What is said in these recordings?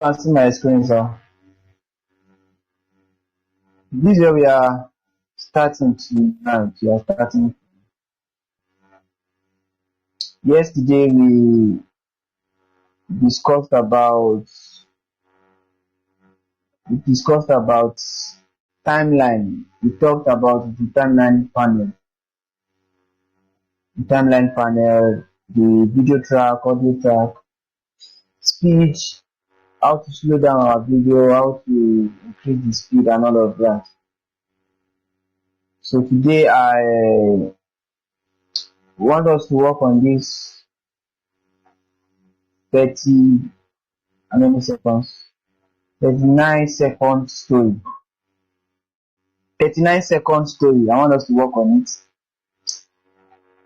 can see my screen, sir. This is where we are starting tonight. We are starting. Yesterday we discussed about timeline. We talked about the timeline panel, the video track, audio track, speed, how to slow down our video, how to increase the speed and all of that. So today I want us to work on this 39 second story. 39-second story. I want us to work on it.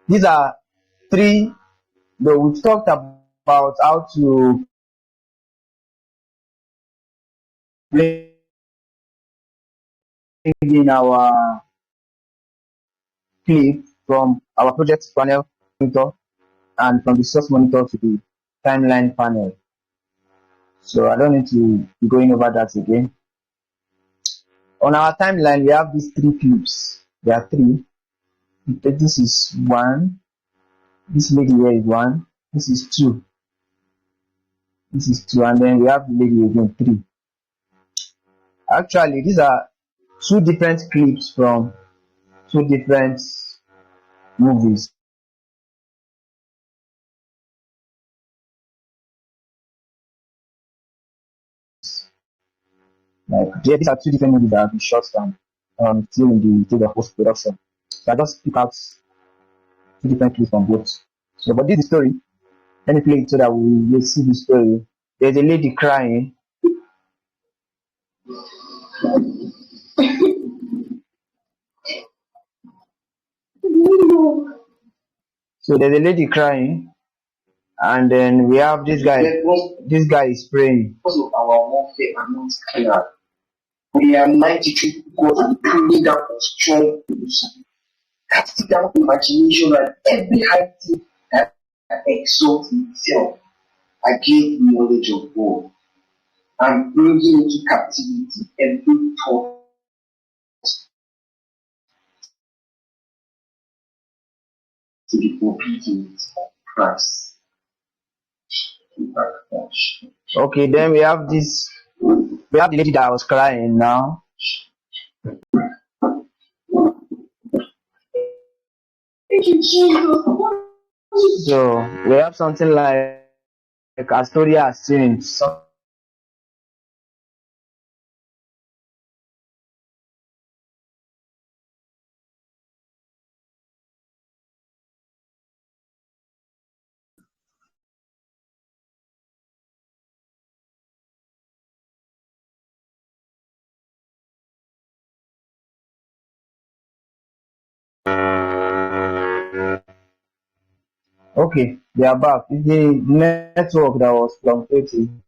These are three, though we've talked about how to bring in our clip from our project panel monitor and from the source monitor to the timeline panel. So I don't need to be going over that again. On our timeline, we have these three clips. There are three. This is one. This lady here is one. This is two. This is two. And then we have the lady again, three. Actually, these are two different clips from two different movies. Like these are two different movies that have been shot down still in the stage of post production. So I just pick out two different clips from both. So but this is the story. Let me play it so that we will see the story. There's a lady crying. So there's a lady crying, and then we have this guy. This guy is praying. Because of our warfare are not clear. We are mighty to God and bringing down strong strongholds, casting down imagination and every high thing that exalts itself against the knowledge of God, and bringing into captivity every thought to the obedience of Christ. Okay, then we have this. We have the lady that was crying now. Thank you, Jesus. So we have something like a story has changed. Okay, they are back. It's the network that was fluctuating.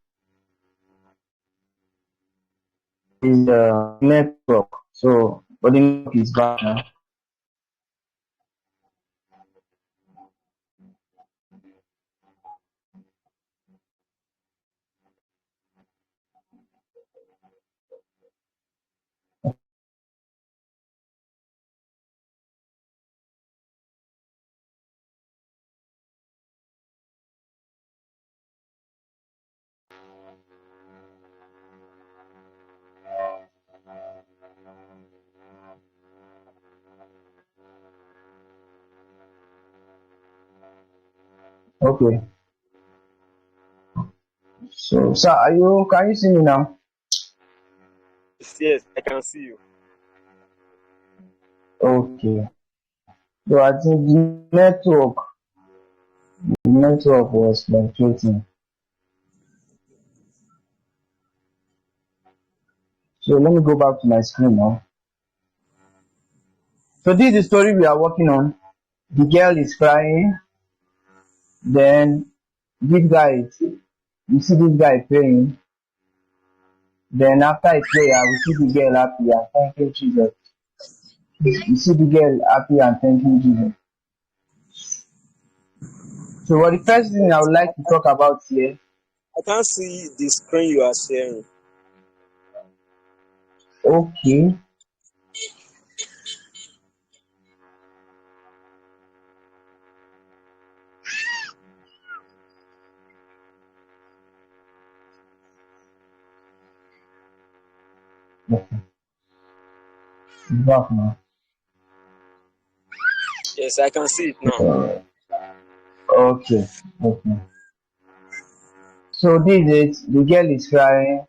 Is the network. So, but the network is back now. Okay. So, sir, can you see me now? Yes, I can see you. Okay. So I think the network was fluctuating. So let me go back to my screen now. So this is the story we are working on. The girl is crying. Then this guy, you see this guy praying. Then after I pray, I will see the girl happy and thanking Jesus. You see the girl happy and thanking Jesus. So what the first thing I would like to talk about here I can't see the screen you are sharing. Okay. Okay. It's back now. Yes, I can see it now. Uh, okay. Okay. So this is the girl is crying,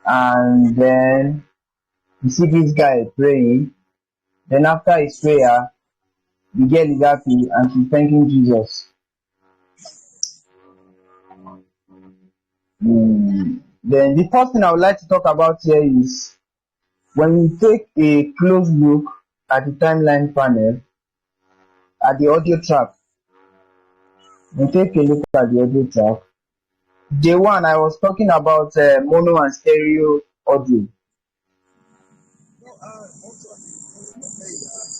and then you see this guy praying. Then after his prayer, the girl is happy and she's thanking Jesus. Then the first thing I would like to talk about here is when you take a close look at the timeline panel at the audio track. You take a look at the audio track. Day one, I was talking about mono and stereo audio.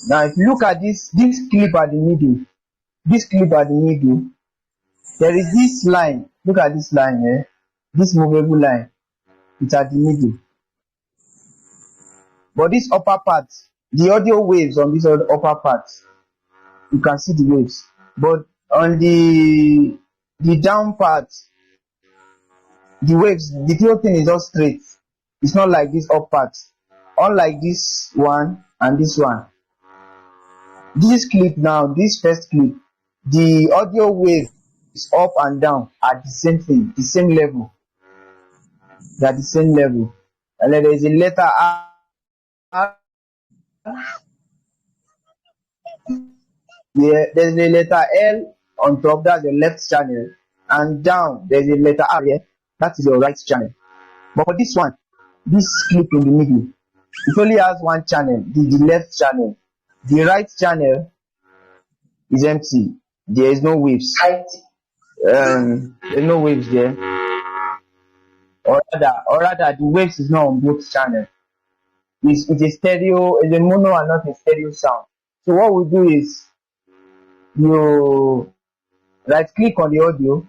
Now, if you look at this clip at the middle, there is this line. Look at this line here. This movable line. It's at the middle. But this upper part, the audio waves on this upper part, you can see the waves. But on the down part, the waves, the whole thing is all straight. It's not like this up part. Unlike this one and this one. This clip now, this first clip, the audio waves up and down are the same thing, the same level. They're the same level. And then there's a letter R. Yeah, there's a letter L on top, that's the left channel. And down, there's a letter R here, that is your right channel. But for this one, this clip in the middle, it only has one channel, the left channel. The right channel is empty. There is no waves. There's no waves there. Or rather, the waves is not on both channels. It's a stereo, it's a mono and not a stereo sound. So what we do is you right click on the audio,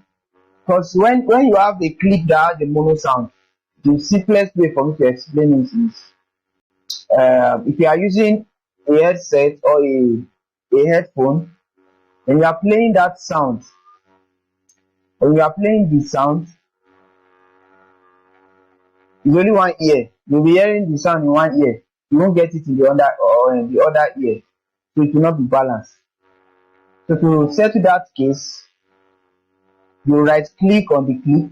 because when you have a clip that has the mono sound, the simplest way for me to explain it is if you are using a headset or a headphone and you are playing that sound, or you are playing the sound, it's only one ear. You'll be hearing the sound in one ear. You won't get it in the other or in the other ear. So it will not be balanced. So to settle that case, you right click on the clip.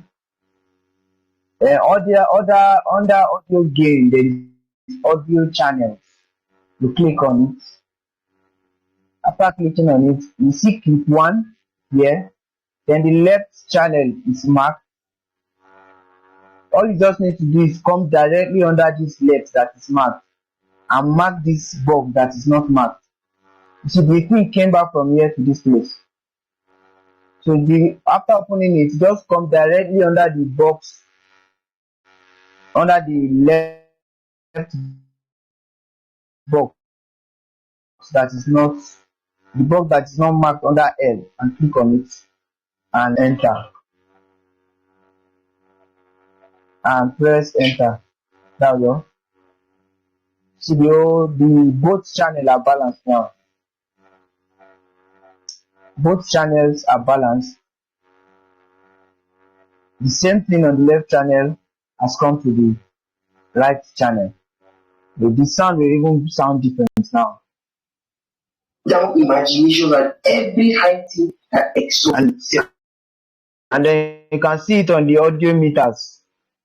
Under audio gain, there is audio channels. You click on it. After clicking on it, you see clip 1 here. Then the left channel is marked. All you just need to do is come directly under this left that is marked and mark this box that is not marked. You see, the thing came back from here to this place. So after opening it, just come directly under the box, under the left box that is not, the box that is not marked under L, and click on it and enter. And press enter. Now you see the both channels are balanced now. Both channels are balanced. The same thing on the left channel has come to the right channel. The sound will even sound different now. Down imagination and every high thing that exalts. And then you can see it on the audio meters.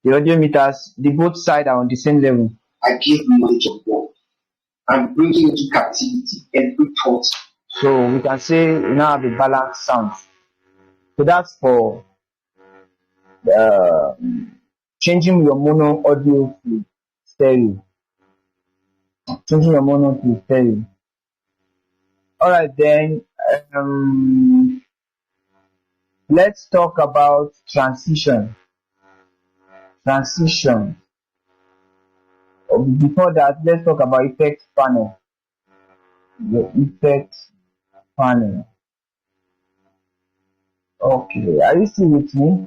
The audio meters, the both sides are on the same level. I give knowledge of God and bringing into captivity every thought. So we can say we now have a balanced sound. So that's for changing your mono audio to stereo. Changing your mono to stereo. Alright then, let's talk about transition. Before that, let's talk about effect panel. The effect panel. Okay, are you still with me?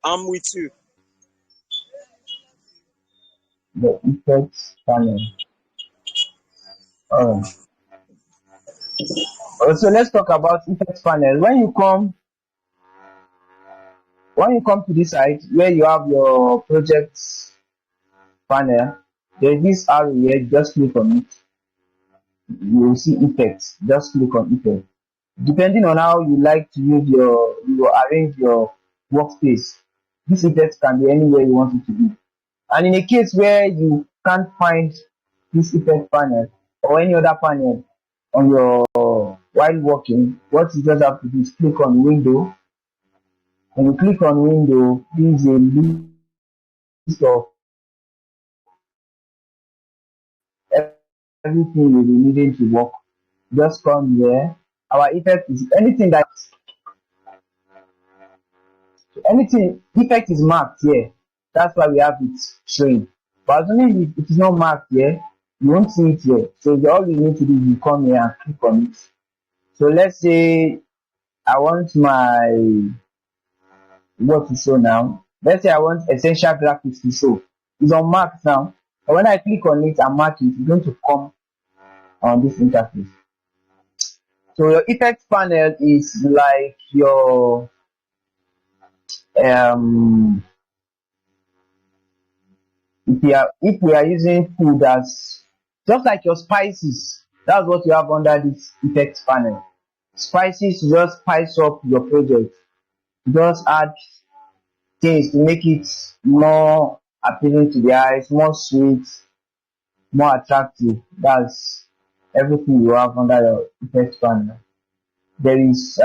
I'm with you. The effects panel. Alright. So let's talk about effects panel. When you come to this site where you have your projects panel, there's this arrow here, just click on it. You will see effects. Just click on effect. Depending on how you like to use you arrange your workspace, this effect can be anywhere you want it to be. And in a case where you can't find this effect panel or any other panel on your while working, what you just have to do is click on window. When you click on window, this is a list of everything you'll be needing to work. Just come here. Our effect is anything effect is marked here. That's why we have it showing. But only if it is not marked here, you won't see it here. So all you need to do is you come here and click on it. So let's say I want what to show now. Let's say I want essential graphics to show. It's unmarked now. But when I click on it and mark it, it's going to come on this interface. So your effects panel is like your if we are using food as just like your spices, that's what you have under this effects panel. Spices, you just spice up your project. You just add things to make it more appealing to the eyes, more sweet, more attractive. That's everything you have under your effects panel. There is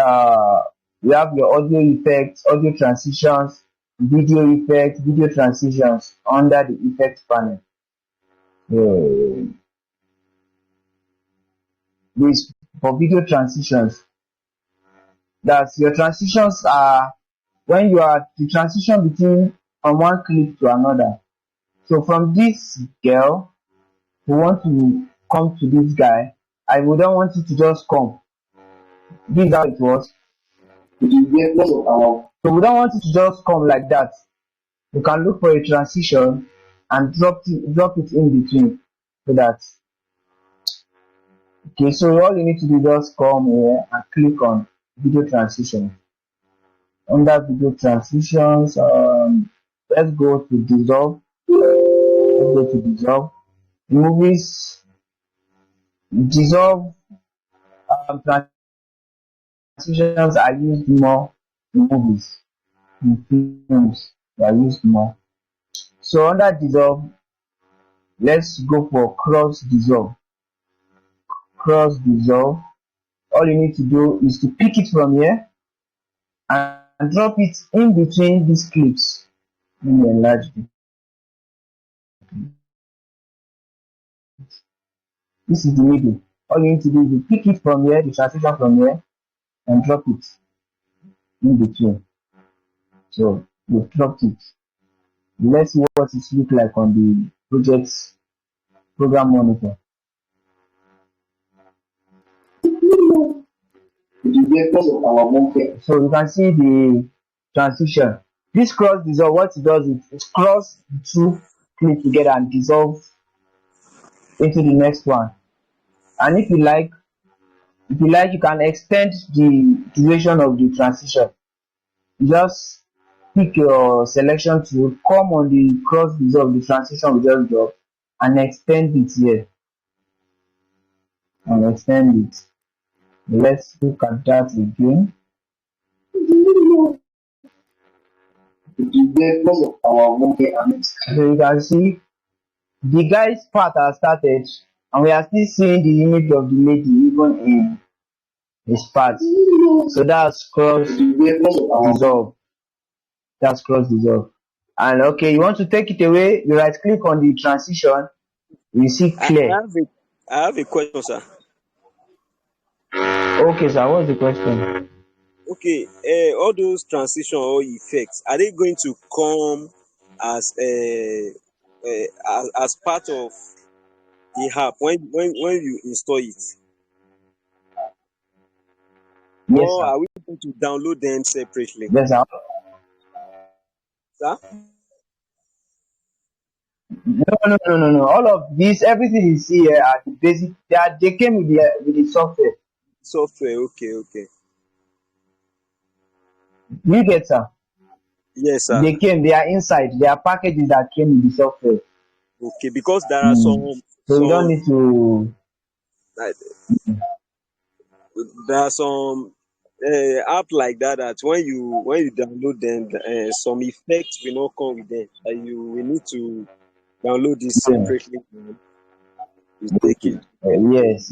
you have your audio effects, audio transitions, video effects, video transitions under the effects panel. This for video transitions. That's your transitions are when you are the transition between from one clip to another. So from this girl who want to come to this guy, I wouldn't want it to just come. This is how it was. It is the effect of our So we don't want it to just come like that. You can look for a transition and drop it in between so that okay. So all you need to do is just come here and click on video transition. Under video transitions, let's go to dissolve. Let's go to dissolve. Movies, dissolve transitions are used more in movies. In films, they are used more. So under dissolve, let's go for cross dissolve. Cross dissolve. All you need to do is to pick it from here and drop it in between these clips. Let me enlarge it. This is the middle. All you need to do is to pick it from here, the transition from here, and drop it in between. So we've dropped it. Let's see what it looks like on the project's program monitor. it is the effect of our movement. So you can see the transition. This cross dissolve, what it does is it cross the two clips together and dissolve into the next one. And if you like, you can extend the duration of the transition. Just pick your selection tool, come on the cross dissolve, the transition we just drop, and extend it here. And extend it. Let's look at that again. It is the effect of our movement. So you can see the guy's part has started, and we are still seeing the image of the lady even in his part. So that's cross It is the effect of our dissolve. That's cross dissolve. And okay, you want to take it away, you right click on the transition, you see I clear. have a question, sir. Okay, sir, what's the question? Okay, all those transition or effects, are they going to come as as part of the app when you install it, Yes, or sir. are we going to download them separately? Yes, sir. Sir? No. All of this, everything you see here are the basic. They came with the software. Software, okay, okay. You get sir. Yes, sir. They came. They are inside. They are packages that came with the software. Okay, because there are Mm. So you don't need to. like, there are some app like that that when you download them, some effects will not come with them. You will need to download this Yeah. separately. You take it. Yes.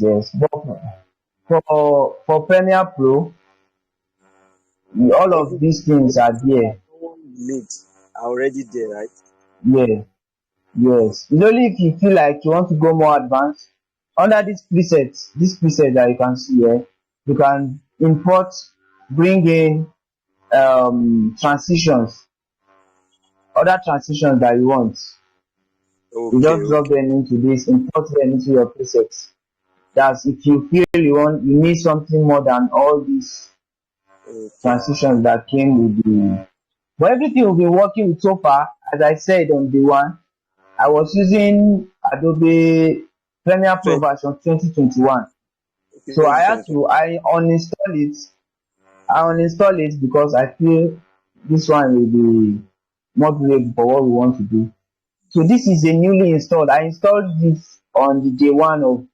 But for Premiere Pro, all of Every these things are there. all you need are already there, right? Yeah. Yes. It's only if you feel like you want to go more advanced under this preset that you can see here, you can import, bring in transitions, other transitions that you want. You Okay, just drop okay, them into this, import them into your presets. That's if you feel you need something more than all these okay. transitions that came with the. But everything we've been working with so far, as I said on the one, I was using Adobe Premiere Pro 20, version 2021. okay, So twenty. I uninstall it. I uninstall it because I feel this one will be more durable for what we want to do. So this is a newly installed. I installed this on the day one of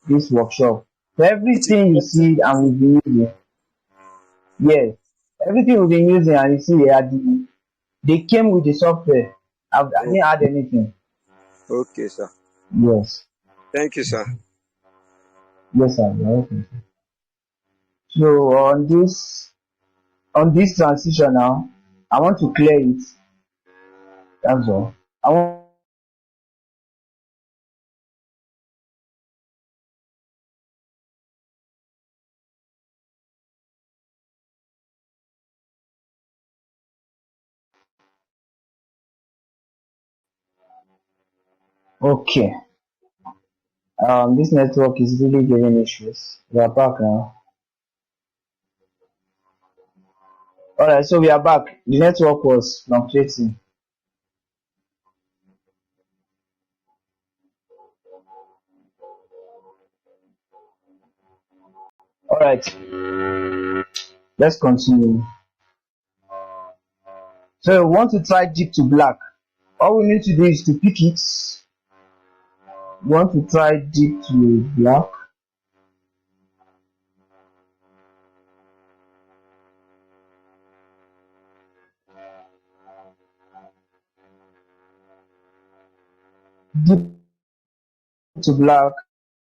this workshop. So It is everything you see and we've been using, yes, everything we've been using and you see here, they came with the software. I oh, didn't add anything. okay, sir. Yes, Thank you, sir. yes, sir. You're welcome. So on this transition now, I want to clear it. That's all. I want. Okay. This network is really giving issues. We are back now. All right, so we are back. The network was fluctuating. All right, let's continue. So we want to try deep to black. All we need to do is to pick it. We want to try deep to black. Deep to black.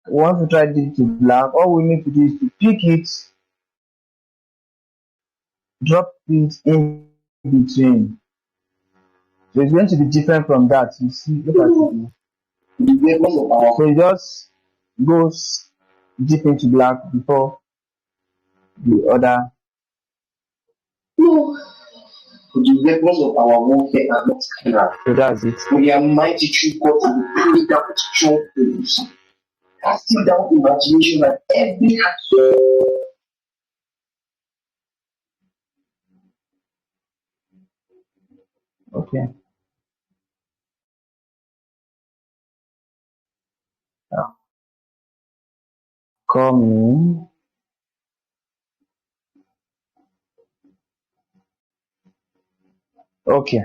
We want to try deep to black. All we need to do is to pick it, drop it in between. So it's going to be different from that. You see, look at it. So it just goes deep into black before the other. No. For the weapons of our warfare are not carnal. So that's it. We are mighty through God to the pulling down strongholds, casting down imagination and every heart. Okay. Uh, Coming. Okay.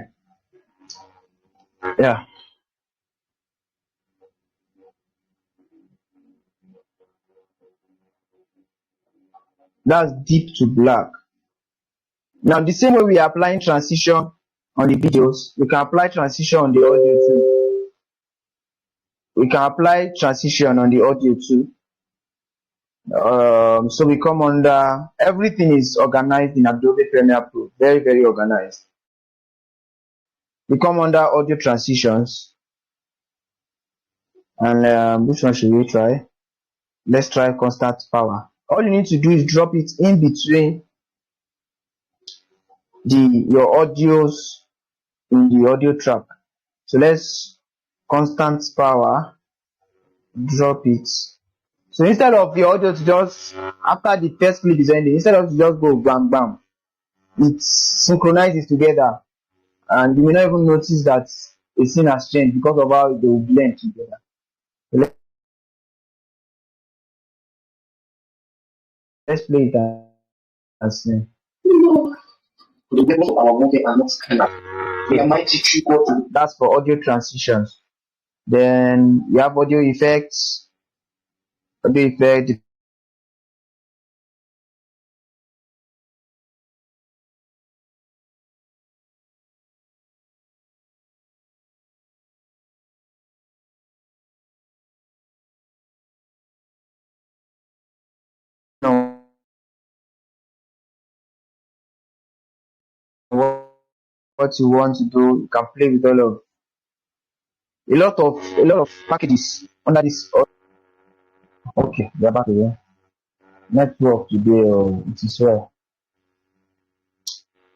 Yeah. That's deep to black. Now, the same way we are applying transition on the videos, we can apply transition on the audio too. We can apply transition on the audio too. So we come under, everything is organized in Adobe Premiere Pro. Very, very organized. We come under audio transitions. And which one should we try? Let's try constant power. All you need to do is drop it in between your audios in the audio track. So let's constant power, drop it. So instead of your audio to just after the first clip is ending, instead of to just go bam bam, it synchronizes together and you may not even notice that a scene has changed because of how they will blend together. So let's play it and see. No, the weapons of our warfare are not carnal. They are mighty through God to That's for audio transitions. Then you have audio effects. Audio effect. You know, what you want to do, you can play with all of a lot of packages under this. Okay, we are back again. Network today, it is well.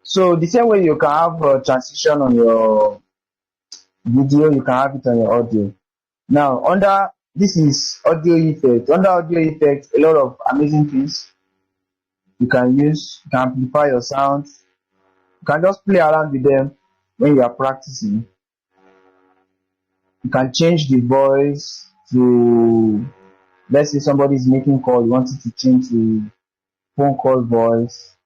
So the same way you can have a transition on your video, you can have it on your audio. Now under this is audio effect. Under audio effect, a lot of amazing things you can use. You can amplify your sounds. You can just play around with them when you are practicing. You can change the voice to, let's say somebody is making call, you want it to change to phone call voice.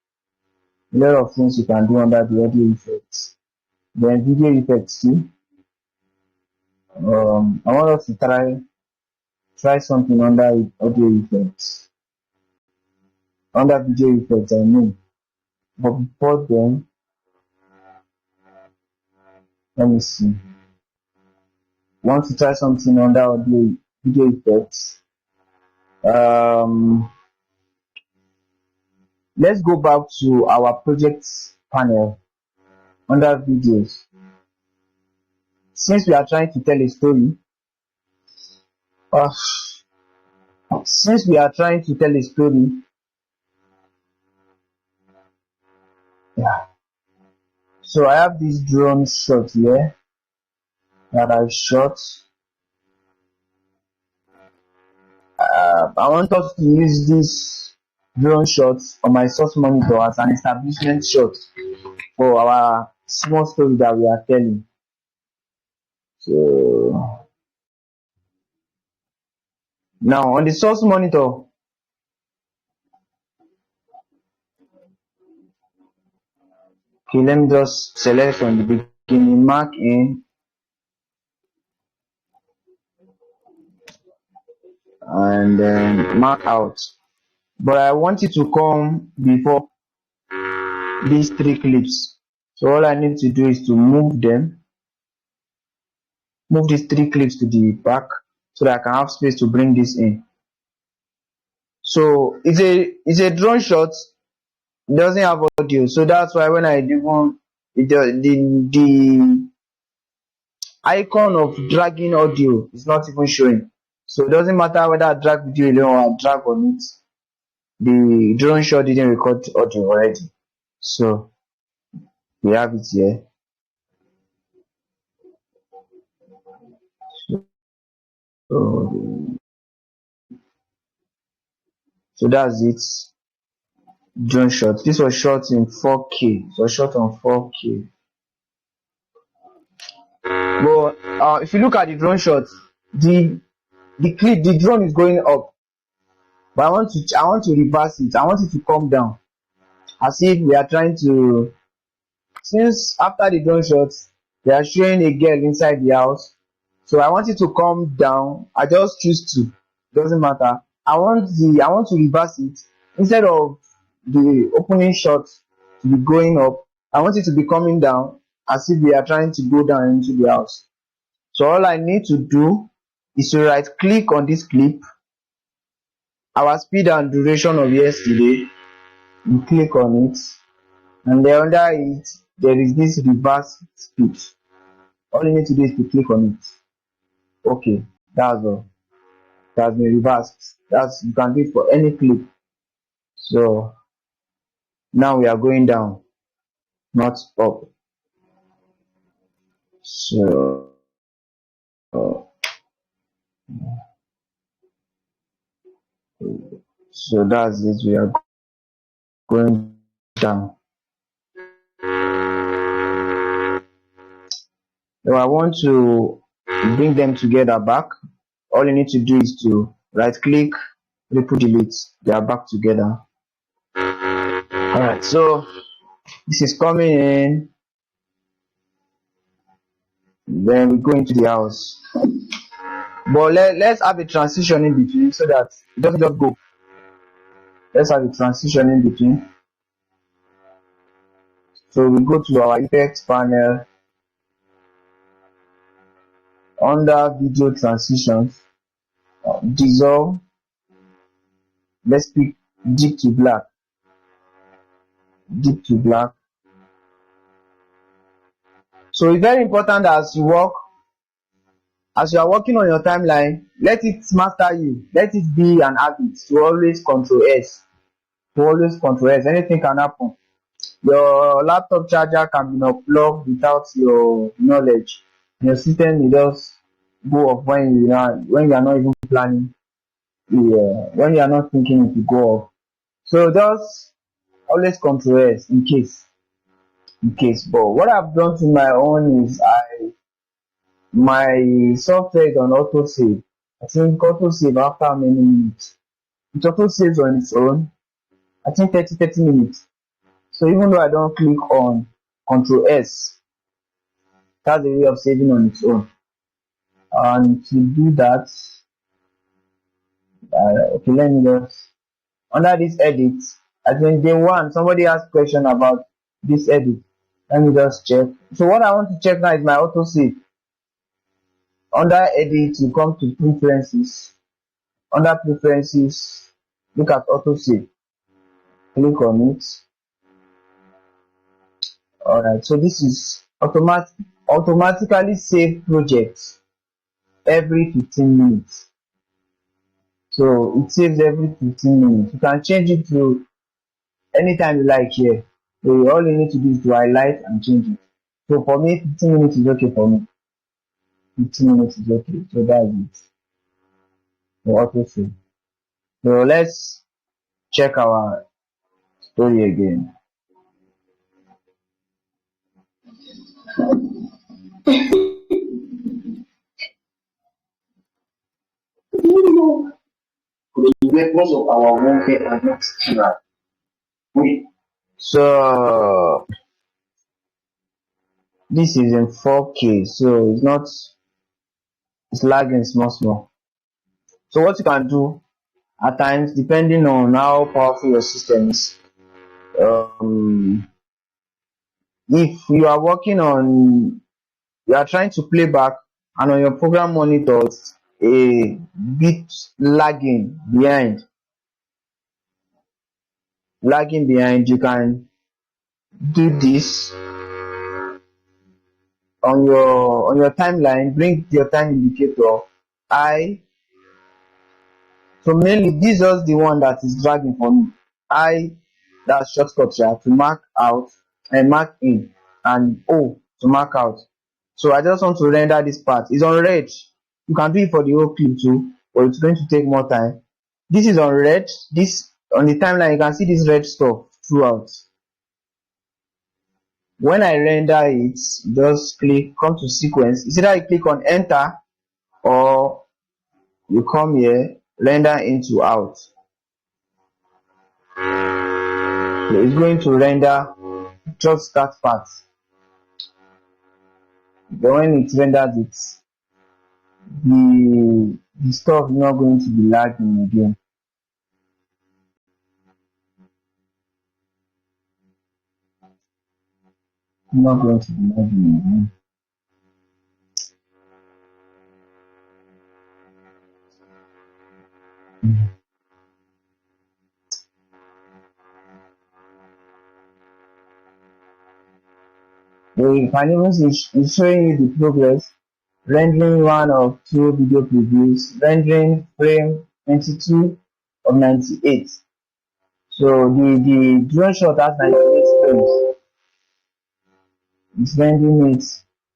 A lot of things you can do under the audio effects. Then video effects too. I want us to try something under audio effects. Under video effects, I mean. But before then, let me see. Want to try something under audio video effects? Let's go back to our projects panel under videos. Since we are trying to tell a story, uh, since we are trying to tell a story, yeah. So I have this drone shot here that I shot. I want us to use this drone shot on my source monitor as an establishment shot for our small story that we are telling. So now on the source monitor, okay, let me just select from the beginning, mark in, and then mark out. But I want it to come before these three clips. So all I need to do is to move these three clips to the back so that I can have space to bring this in. So it's a drone shot, it doesn't have audio, so that's why when I even the icon of dragging audio is not even showing. So it doesn't matter whether I drag video alone or I drag on it. The drone shot didn't record audio already. So we have it here. So, so that's it. Drone shot. This was shot in 4K. It was shot on 4K. But if you look at the drone shot, the drone is going up. But I want to reverse it. I want it to come down. As if we are trying to, since after the drone shot, they are showing a girl inside the house. So I want it to come down. I just choose to. Doesn't matter. I want to reverse it. Instead of the opening shot to be going up, I want it to be coming down as if we are trying to go down into the house. So all I need to do is to right click on this clip, our speed and duration of yesterday, you click on it, and then under it there is this reverse speed. All you need to do is to click on it. Okay, that's all. That's been reversed. That's, you can do it for any clip. So now we are going down, not up. So that's it. We are going down. So I want to bring them together back. All you need to do is to right click, triple delete, they are back together. Alright, so this is coming in, then we go into the house. But let's have a transition in between so that it doesn't just go. Let's have a transition in between. So we go to our effects panel, under video transitions, dissolve, let's pick deep to black. Deep to black. So it's very important that as you are working on your timeline, let it master you. Let it be an habit to always control S. Anything can happen. Your laptop charger can be not plugged without your knowledge. Your system will just go off when you are not even planning. When you are not thinking it will go off. So just always control S in case. But what I've done to my own is my software is on autosave. I think autosave after many minutes. It autosaves on its own. I think 30 minutes. So even though I don't click on Control S, that's a way of saving on its own. And to do that, okay, let me just, under this edit, I think day one, somebody asked question about this edit. Let me just check. So what I want to check now is my autosave. Under edit, you come to preferences. Under preferences, look at autosave. Click on it. Alright, so this is automatically save projects every 15 minutes. So it saves every 15 minutes. You can change it to anytime you like here. So all you need to do is to highlight and change it. So for me, 15 minutes is okay for me. 15 minutes is okay. So that's it. So autosave. So let's check our story again. The weapons of our warfare are not clear. So this is in 4K, so it's lagging small. So what you can do at times, depending on how powerful your system is, if you are you are trying to play back and on your program monitor it's a bit lagging behind, you can do this on your timeline. Bring your time indicator I. So mainly this is the one that is dragging for me. That's shortcut here to mark out and mark in, and O to mark out. So I just want to render this part. It's on red. You can do it for the whole clip too, but it's going to take more time. This is on red. This on the timeline, you can see this red stuff throughout. When I render it, just come to sequence. It's either you click on enter or you come here, render into out. So it's going to render just that part. Then when it renders it, the stuff is not going to be lagging again. Not going to be lagging again. You can even see it's showing you the progress, rendering 1 of 2 video previews, rendering frame 22 of 98. So the drone shot has 98 frames. It's rendering it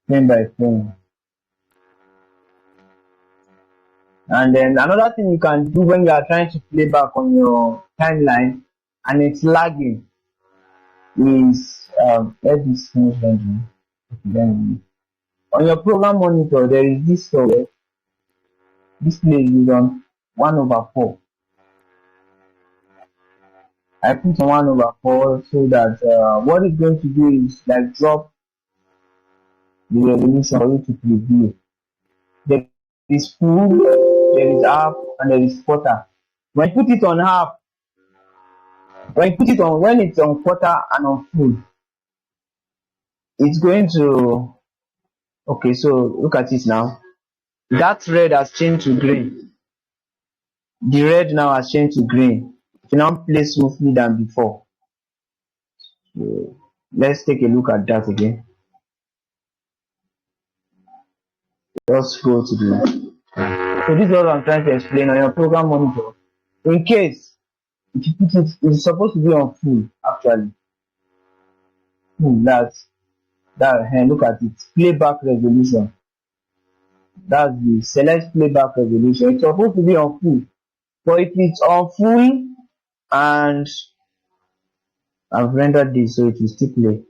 frame by frame. And then another thing you can do when you are trying to play back on your timeline and it's lagging is let this finish rendering. Then On your program monitor, there is this software. This place is on 1/4. I put on 1/4 so that what it's going to do is like drop the resolution for you to preview. There is full, there is half, and there is quarter. When you put it on half, when it's on quarter and on full, it's going to, okay, so look at it now. That red has changed to green. The red now has changed to green. It now plays smoothly than before. So let's take a look at that again. Let's go to the. So this is what I'm trying to explain on your program monitor. In case if you put it, it's supposed to be on full actually. That's that. And look at it. Playback resolution. That's the select playback resolution. It's supposed to be on full, but if it's on full and I've rendered this so it will still play.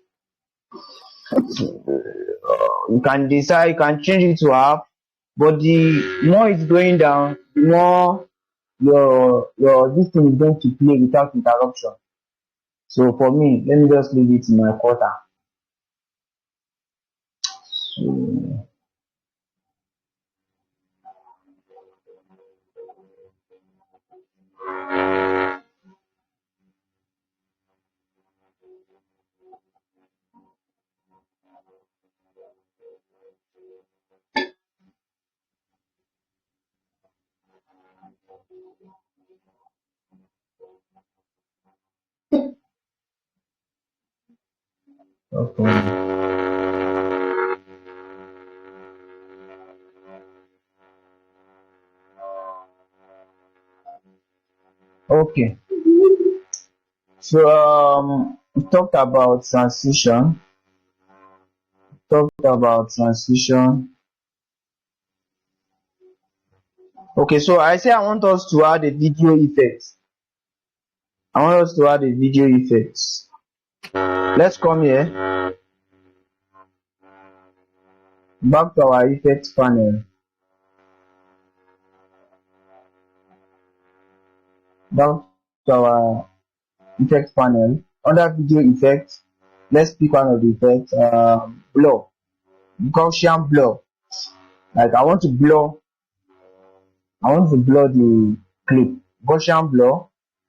You can decide, you can change it to half, but the more it's going down, the more your this thing is going to play without interruption. So for me, let me just leave it in my quarter. So, okay. Okay. So we talked about transition. Okay, so I say I want us to add a video effect. Let's come here. Back to our effects panel. Back to our effects panel. Under video effects, let's pick one of the effects. Blur. Gaussian blur. Like I want to blur the clip. Gaussian blur.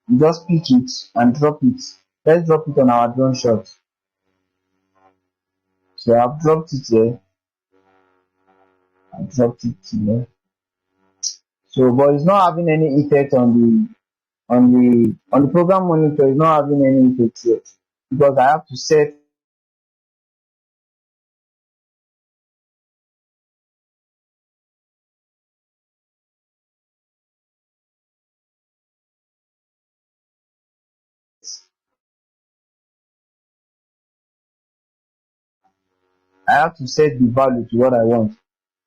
You just pick it and drop it. Let's drop it on our drone shot. So I've dropped it here. So, but it's not having any effect on the program monitor. It's not having any effect yet because I have to set. I have to set the value to what I want.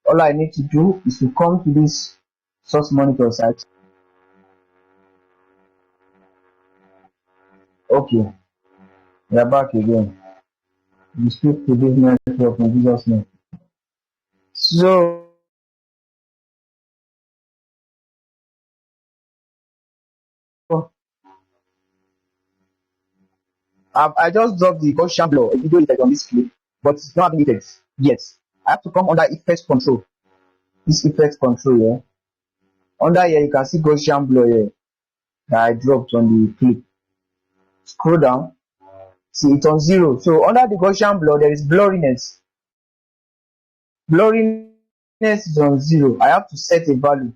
All I need to do is to come to this source monitor site. Okay, we are back again. We speak to this network in Jesus' name. So I just dropped the Gaussian blur video effect on this clip, but it's not having effects yet. I have to come under effects control. This effects control here. Under here you can see Gaussian blur here that I dropped on the clip. Scroll down. See it's on 0. So under the Gaussian blur there is blurriness. Blurriness is on 0. I have to set a value.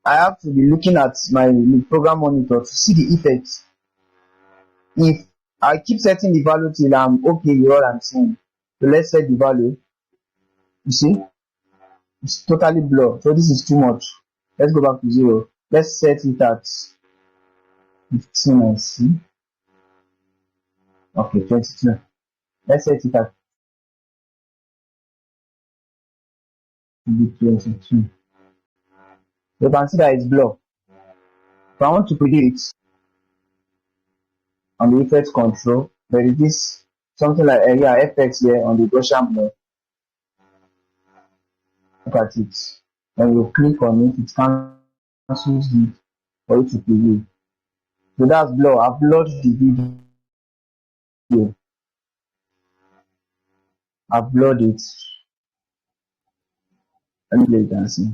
I have to be looking at my program monitor to see the effects. If I keep setting the value till I'm okay with what I'm saying, so let's set the value. You see, it's totally blurred. So this is too much. Let's go back to 0. Let's set it at 15 and see. Okay, 22. Let's set it at 22. You can see that it's blurred. If I want to preview it on the effects control, there is this something like yeah, FX here on the Gaussian blur. Look at it. When you click on it, it cancels it for you to preview. So that's blur. I've blurred the video. I've blurred it. Let me play it and see.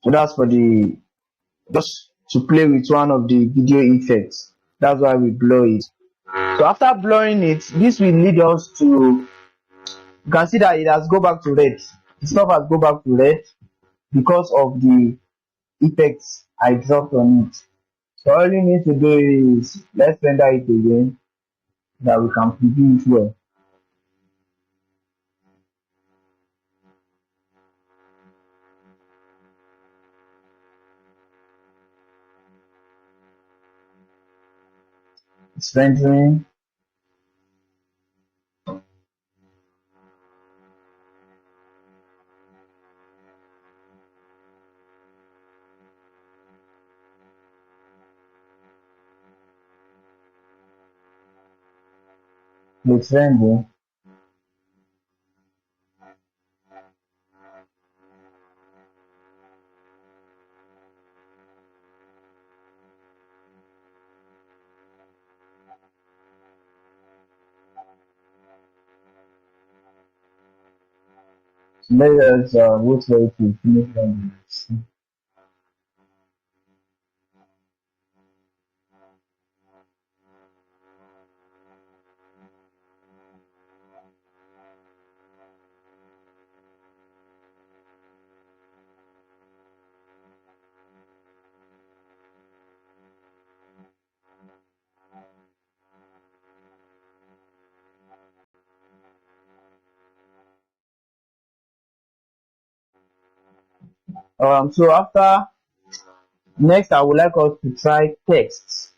So that's for the just to play with one of the video effects. That's why we blur it. So after blurring it, this will lead us to, you can see that it has go back to red. The stuff has go back to red because of the effects I dropped on it. So all you need to do is let's render it again that we can preview it well. It's rendering. It's rendering. So let us wait for it to finish rendering. So after next, I would like us to try text.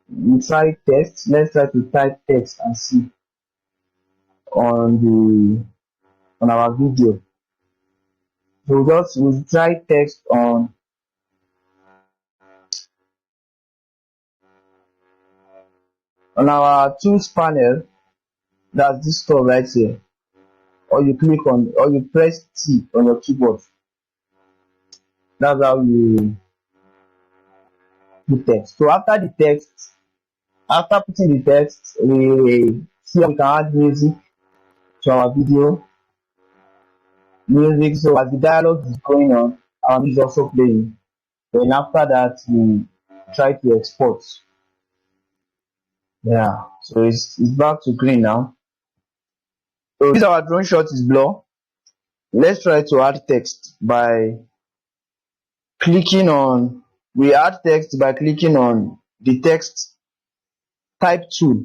We try text. Let's try to type text and see on our video. So we'll try text on our tools panel. That's this stuff right here. Or you click on, or you press T on your keyboard. That's how you do text. So after the text, after putting the text, we see we can add music to our video. Music. So as the dialogue is going on, our music is also playing. Then after that, we try to export. Yeah. So it's back to green now. So this our drone shot is blur. Let's try to add text by clicking on, we add text by clicking on the text type tool.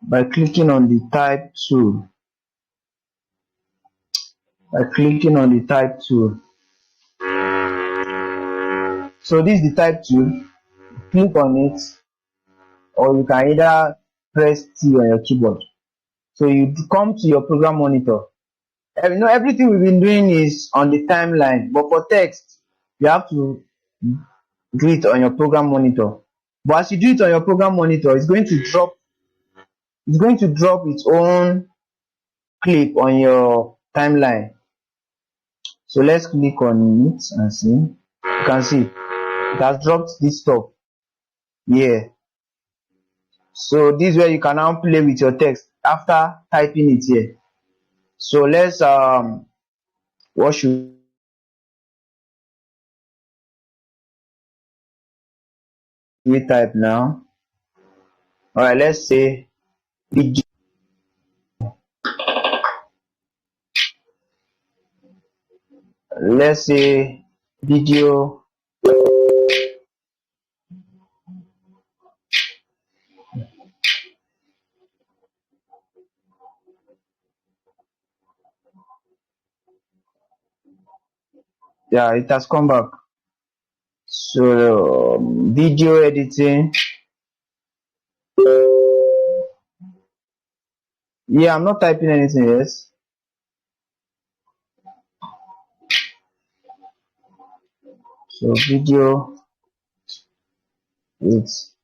By clicking on the type tool. By clicking on the type tool. So this is the type tool. Click on it, or you can either press T on your keyboard. So you come to your program monitor. You know, everything we've been doing is on the timeline, but for text, you have to do it on your program monitor. But as you do it on your program monitor, it's going to drop its own clip on your timeline. So let's click on it and see. You can see it has dropped this stuff here. So this is where you can now play with your text after typing it here. So let's what should we type now? All right, let's say video. Let's say video. Yeah, it has come back. So video editing. Yeah, I'm not typing anything else. So video it's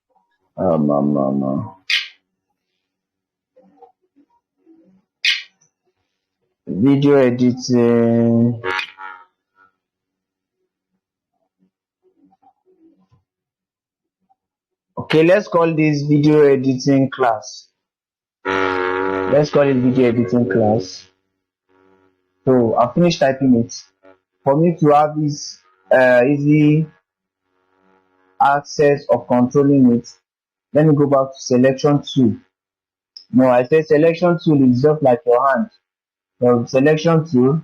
um, um, um, um, video editing. Okay, let's call this video editing class. Let's call it video editing class. So I'll finish typing it. For me to have this easy access of controlling it, let me go back to selection tool. No, I said selection tool is just like your hand. So selection tool.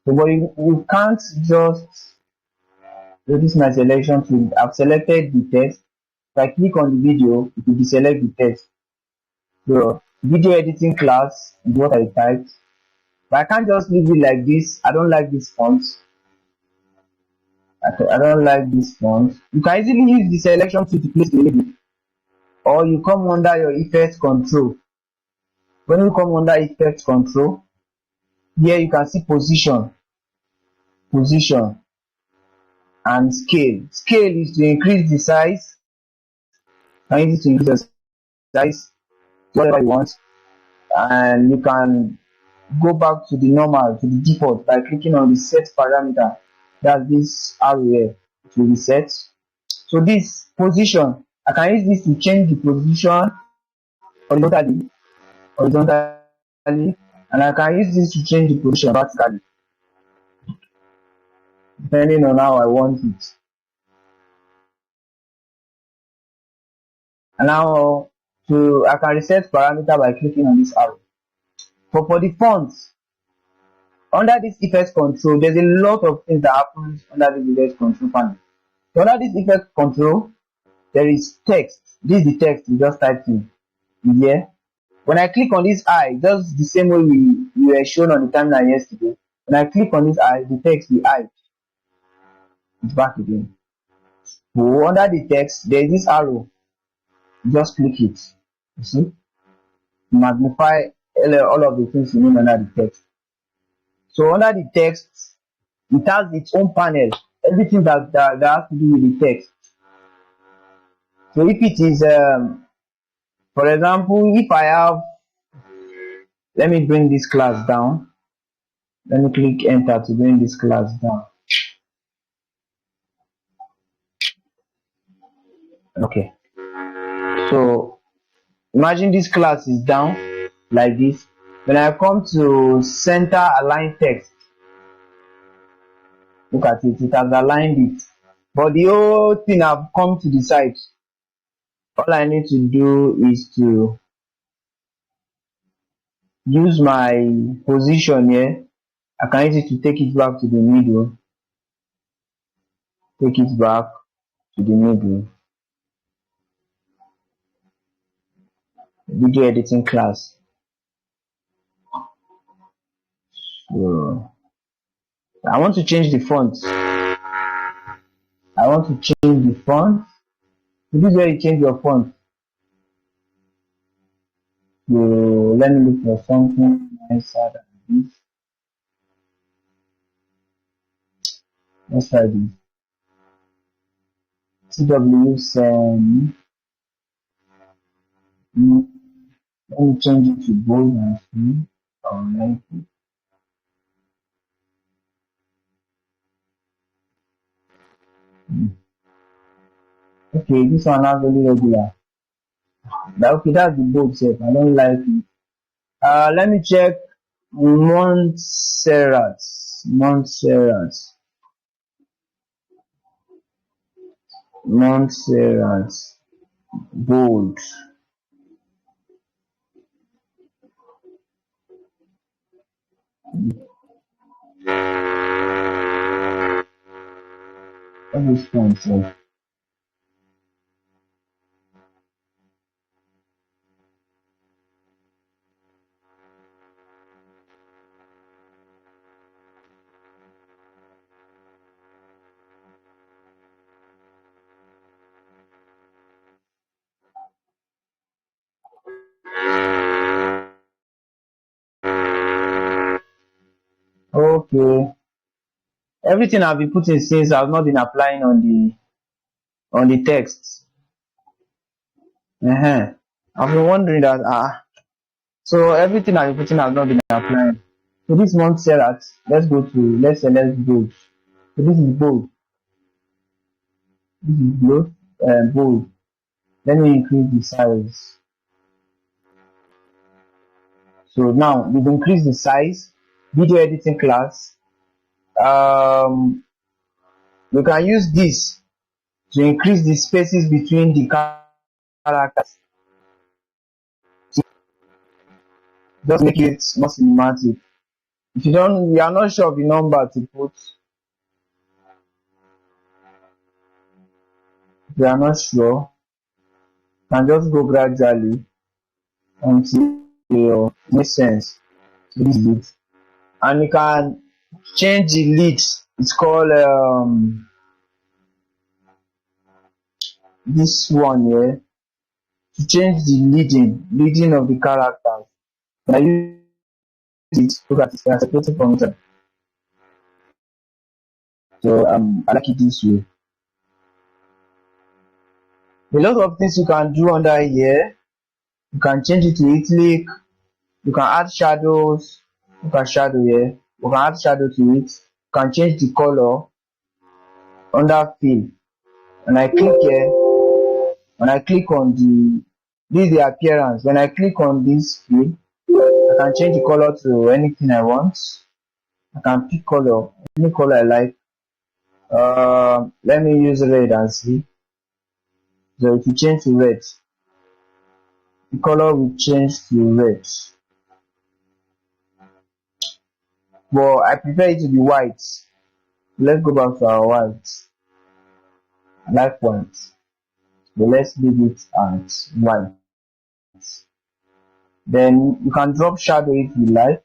So but you can't just this is my selection tool. I've selected the text. If I click on the video, it will deselect the text. So video editing class is what I typed. But I can't just leave it like this. I don't like this font. I don't like this font. You can easily use the selection tool to place the label, or you come under your effect control. When you come under effect control, here you can see position, and scale. Scale is to increase the size, and use it to increase the size to whatever you want, and you can go back to the normal, to the default by clicking on the set parameter. That's this arrow here to reset. So this position, I can use this to change the position horizontally, and I can use this to change the position vertically, depending on how I want it. And now I can reset parameter by clicking on this arrow. But for the fonts, under this effect control, there's a lot of things that happens under this effect control panel. So under this effect control, there is text. This is the text you just typed in here. When I click on this eye, just the same way we were shown on the timeline yesterday. When I click on this eye, the text, the eye, is back again. So under the text, there is this arrow. Just click it. You see? Magnify all of the things you need under the text. So under the text, it has its own panel. Everything that has to do with the text. So if it is, for example, if I have, let me bring this class down. Let me click enter to bring this class down. Okay. So imagine this class is down like this. When I come to center align text, look at it, it has aligned it. But the whole thing I've come to the side. All I need to do is to use my position here. I can use it to take it back to the middle. Take it back to the middle. Video editing class. So I want to change the font. So this is where you change your font. So let me look for something nicer than this. Let's try this. TW7. Let me change it to bold and see. Alright. Okay, this one has very regular. But okay, that's the bold shape. I don't like it. Let me check Montserrat. Bold. What is font? Okay. Everything I've been putting since I've not been applying on the text. I've been wondering that so everything I've been putting I've not been applying. So this month said that let's say let's go. So this is bold. This is bold. Let me increase the size. So now we've increased the size. Video editing class. We can use this to increase the spaces between the characters. Just make it more cinematic. If you are not sure of the number to put, if you are not sure, you can just go gradually until it makes sense. So this is it. And you can change the lead. It's called this one here. To change the leading of the characters. I use it so that it's separated from each other. So I like it this way. A lot of things you can do under here. You can change it to italic. You can add shadows. You can shadow here. You can add shadow to it. You can change the color under fill. When I click here, when I click on this is the appearance. When I click on this fill, I can change the color to anything I want. I can pick color, any color I like. Let me use red and see. So if you change to red, the color will change to red. But I prefer it to be white. Let's go back to our white. I like white. But let's leave it at white. Then you can drop shadow if you like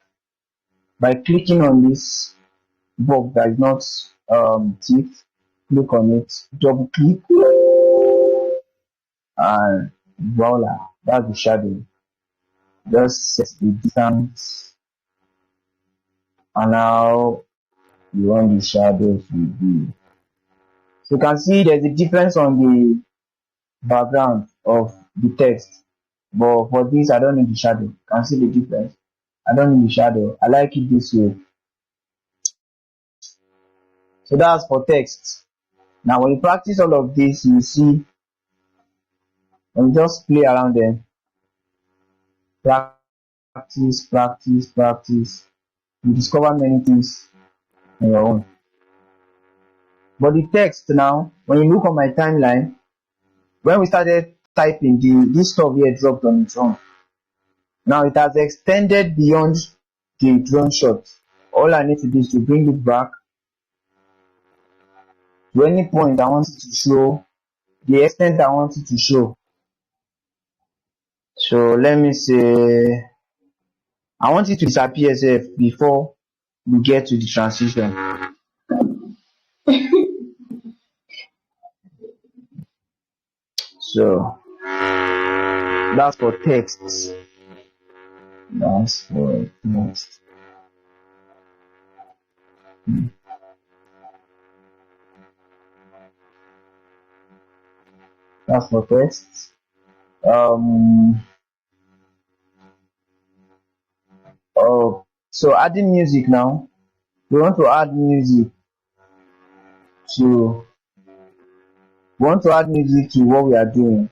by clicking on this box that is not ticked. Click on it, double click, and voila, that's the shadow. Just set the distance, and now you want the shadows to be. So you can see there's a difference on the background of the text. But for this, I don't need the shadow. You can see the difference. I don't need the shadow. I like it this way. So that's for text. Now, when you practice all of this, you see, when you just play around them, practice, you discover many things on your own. But the text now, when you look on my timeline, when we started typing, this stuff here dropped on its own. Now it has extended beyond the drone shot. All I need to do is to bring it back to any point I want it to show, the extent I want it to show. So let me say, I want it to disappear before we get to the transition. So that's for text. That's for text. That's for text. So adding music now. We want to add music to what we are doing.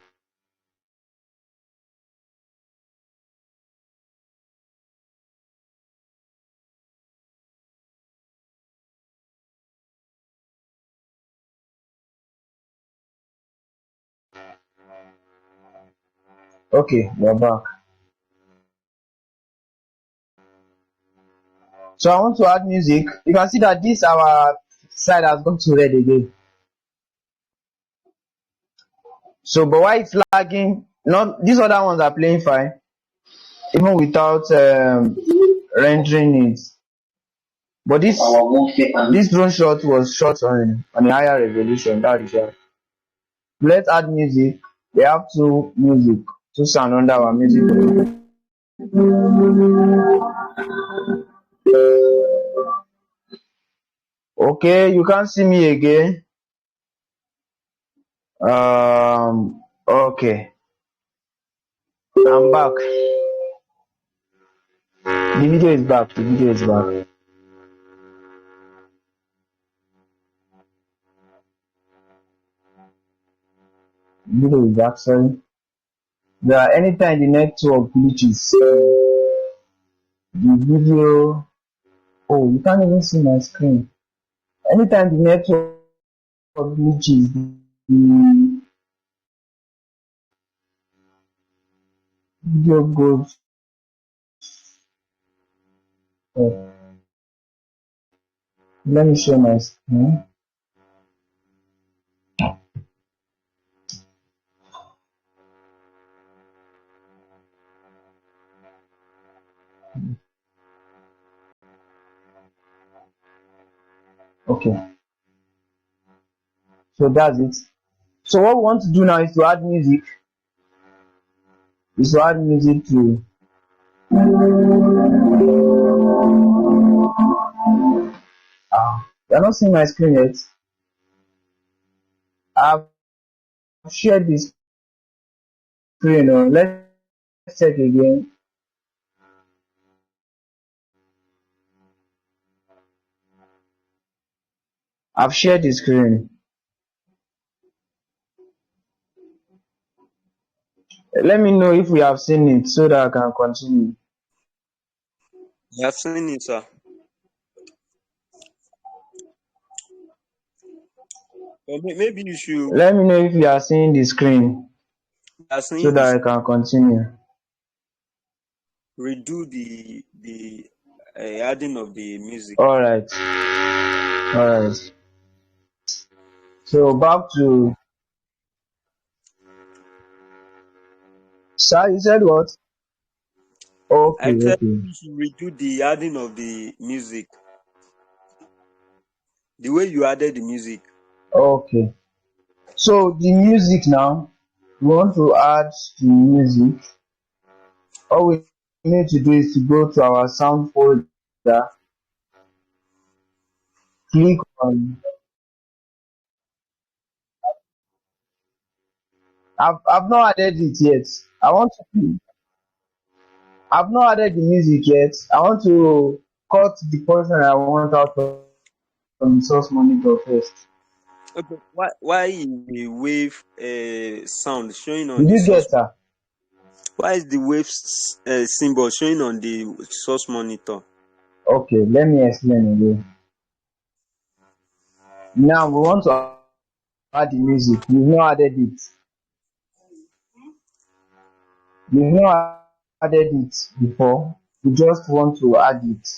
Okay, we're back. So I want to add music. You can see that this our side has gone to red again. So but why it's lagging? Not these other ones are playing fine, even without rendering it. But this drone shot was shot on a higher resolution. That is why. Let's add music. We have two sound under our music. Okay, you can't see me again. Okay, I'm back. The video is back. The video is back. The video is back. Sorry. Anytime the network glitches, the video. Oh, you can't even see my screen. Anytime the network glitches, the video goes off. Let me share my screen. Okay, so that's it. So what we want to do now is to add music. To you're not seeing my screen yet. I've shared this screen. Let's check again. I've shared the screen. Let me know if we have seen it so that I can continue. You have seen it, sir. Or maybe you should Let me know if you are seeing the screen so that I can continue. redo the adding of the music. All right. So back to. Sir, you said what? Okay. I said you should redo the adding of the music. The way you added the music. Okay. So the music now, we want to add the music. All we need to do is to go to our sound folder, click on. I've not added it yet. I've not added the music yet. I want to cut the portion I want out from the source monitor first. Okay. Why is the wave sound showing on Did the you source? get that? Why is the wave symbol showing on the source monitor? Okay, let me explain again. Now we want to add the music. We've not added it. We've not added it before. We just want to add it.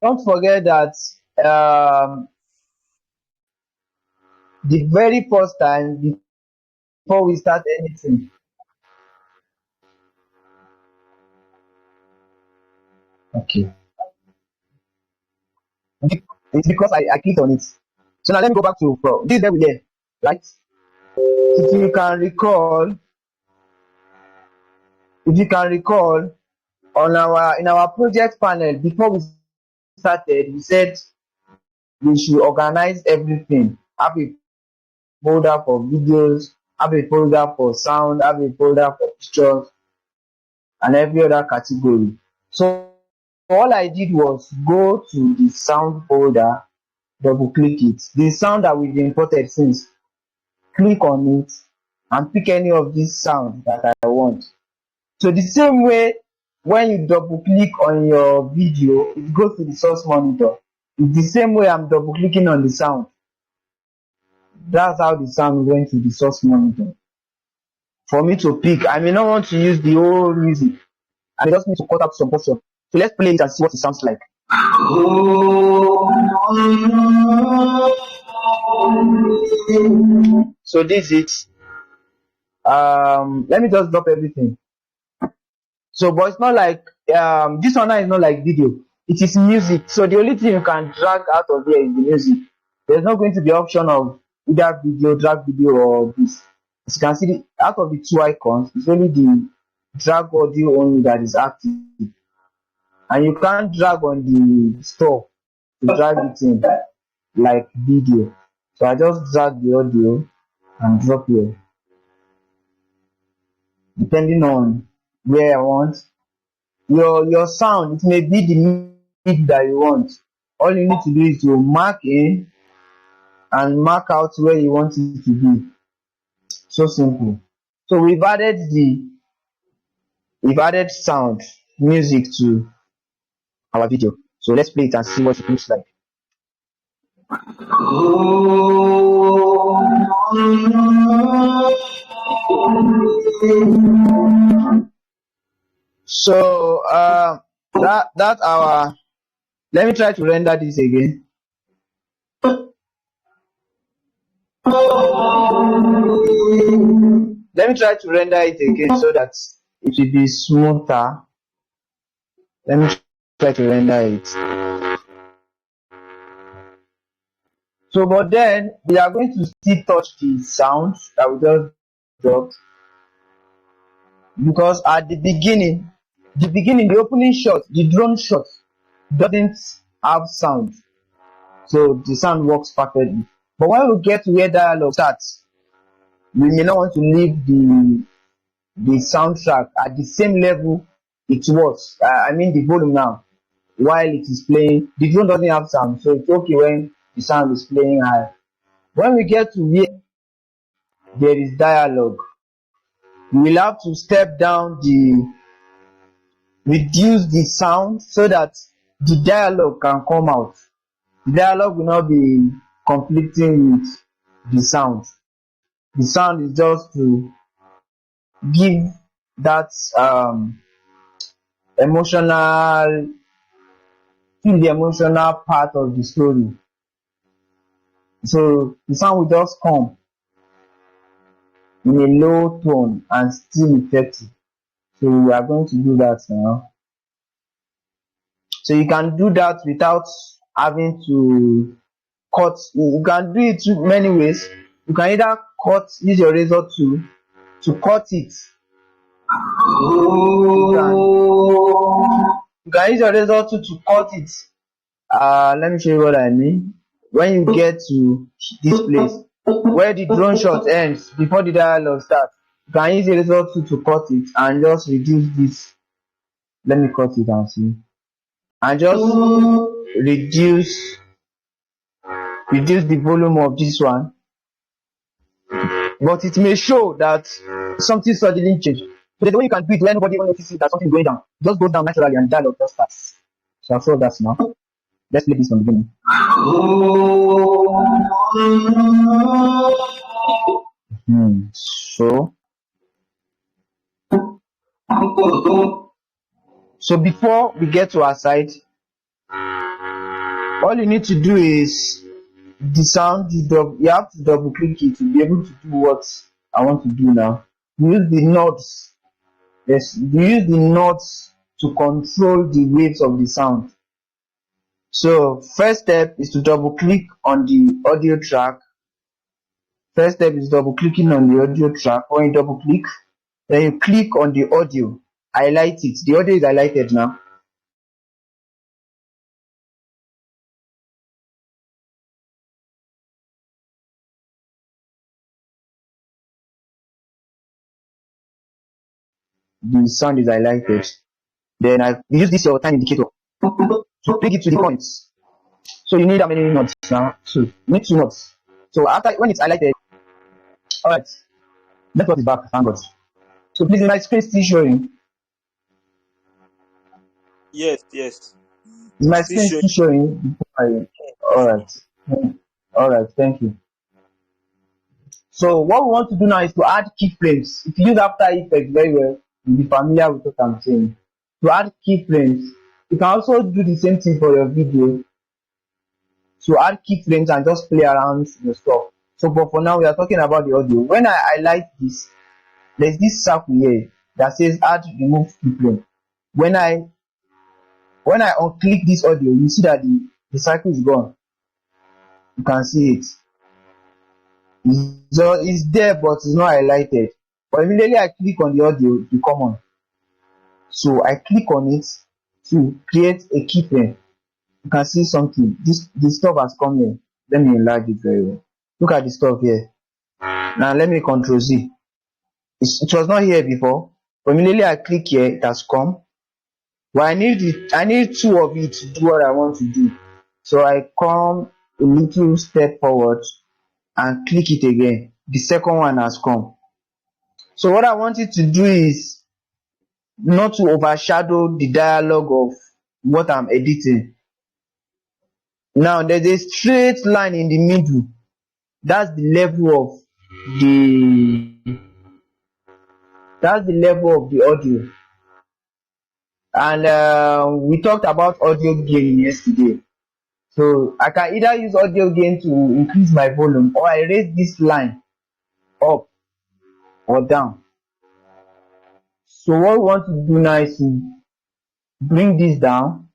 Don't forget that the very first time before we start anything. Okay. It's because I clicked on it. So now let me go back to this is where we are, right? If you can recall, in our project panel before we started, we said we should organize everything. Have a folder for videos, have a folder for sound, have a folder for pictures, and every other category. So all I did was go to the sound folder, double click it. The sound that we've imported since, click on it and pick any of these sounds that I want. So the same way when you double click on your video, it goes to the source monitor. It's the same way I'm double clicking on the sound. That's how the sound went to the source monitor. For me to pick, I may not want to use the whole music. I just need to cut out some portion. So let's play it and see what it sounds like. So this is let me just drop everything. So but it's not like this one now is not like video. It is music. So the only thing you can drag out of here is the music. There's not going to be option of either video, drag video, or this. As you can see, out of the two icons, it's only the drag audio only that is active. And you can't drag on the store. to drag it in like video. So I just drag the audio and drop here, depending on where I want. Your sound, it may be the mid that you want. All you need to do is to mark in and mark out where you want it to be. So simple. So we've added sound, music to our video. So let's play it and see what it looks like. So that our, let me try to render this again. Let me try to render it again so that it will be smoother. Let me try to render it. So, but then we are going to still touch the sound that we just dropped, because at the beginning, the opening shot, the drone shot doesn't have sound, so the sound works perfectly. But when we get to where dialogue starts, we may not want to leave the soundtrack at the same level it was. I mean the volume now, while it is playing. The drone doesn't have sound, so it's okay when the sound is playing high. When we get to where there is dialogue, we will have to step down reduce the sound so that the dialogue can come out. The dialogue will not be conflicting with the sound. The sound is just to give that emotional, feel the emotional part of the story. So the sound will just come in a low tone and still effective. So we are going to do that now. So you can do that without having to cut. You can do it many ways. You can either use your razor tool to cut it. You can use your razor tool to cut it. Let me show you what I mean. When you get to this place where the drone shot ends before the dialogue starts, you can use a razor tool to cut it and just reduce this. Let me cut it and see. And just reduce the volume of this one. But it may show that something suddenly changed. So the way you can do it when nobody even notices that something is going down, just goes down naturally and dialogue just starts. So I'll show that now. Let's play this from the beginning. So before we get to our side, all you need to do is the sound. You have to double click it to be able to do what I want to do now. Use the nodes. Yes, use the nodes to control the waves of the sound. So first step is to double click on the audio track. First step is double clicking on the audio track. When you double click, then you click on the audio, highlight it. The audio is highlighted now. The sound is highlighted. Then I use this your time indicator to click it to the points. So you need how many notes now? 2. You need 2 notes. So after, when it's highlighted, alright, network is back, thank God. So please, is my screen still showing? Yes. Is my screen still showing? Alright, thank you. So what we want to do now is to add keyframes. If you use After Effects very well, you'll be familiar with what I'm saying. To add keyframes, you can also do the same thing for your video. So add keyframes and just play around the stuff. So but for now we are talking about the audio. When I highlight this, there's this circle here that says add remove keyframe. When I unclick this audio, you see that the circle is gone. You can see it. So it's there but it's not highlighted. But immediately I click on the audio, it will come on. So I click on it to create a keyframe. you can see something. This stuff has come here. Let me enlarge it very well. Look at the stuff here. Now let me control Z. It was not here before. But immediately I click here, it has come. But I need two of it to do what I want to do. So I come a little step forward and click it again. The second one has come. So what I want it to do is not to overshadow the dialogue of what I'm editing. Now there's a straight line in the middle. That's the level of the audio. And we talked about audio gain yesterday. So I can either use audio gain to increase my volume, or I raise this line up or down. So what we want to do now is to bring this down.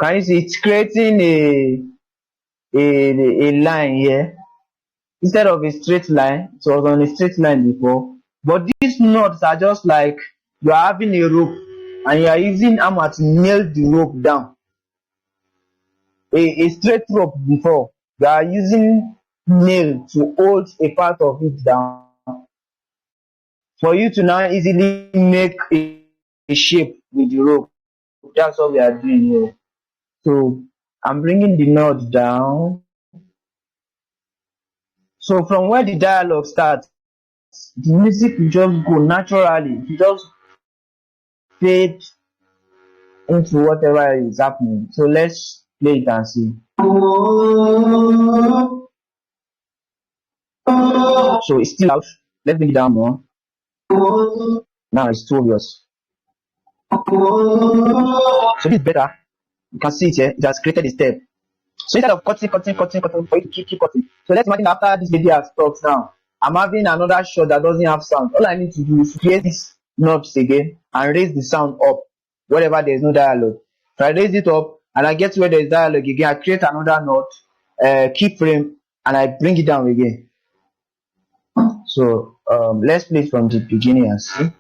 Can you see it's creating a line here instead of a straight line? It was on a straight line before, but these knots are just like you are having a rope and you are using hammer to nail the rope down. A straight rope before, you are using nail to hold a part of it down for you to now easily make a shape with the rope. That's what we are doing here. So I'm bringing the knot down. So from where the dialogue starts, the music will just go naturally. It will just fade into whatever is happening. So let's play it and see. So it's still out. Let's bring it down more. Now it's too obvious. So this is better. You can see it here. It has created a step. So instead of cutting for you to keep cutting. So let's imagine after this video has stopped now, I'm having another shot that doesn't have sound. All I need to do is create these knobs again and raise the sound up wherever there is no dialogue. So I raise it up and I get to where there is dialogue again. I create another note, keyframe, and I bring it down again. So let's play it from the beginning and see.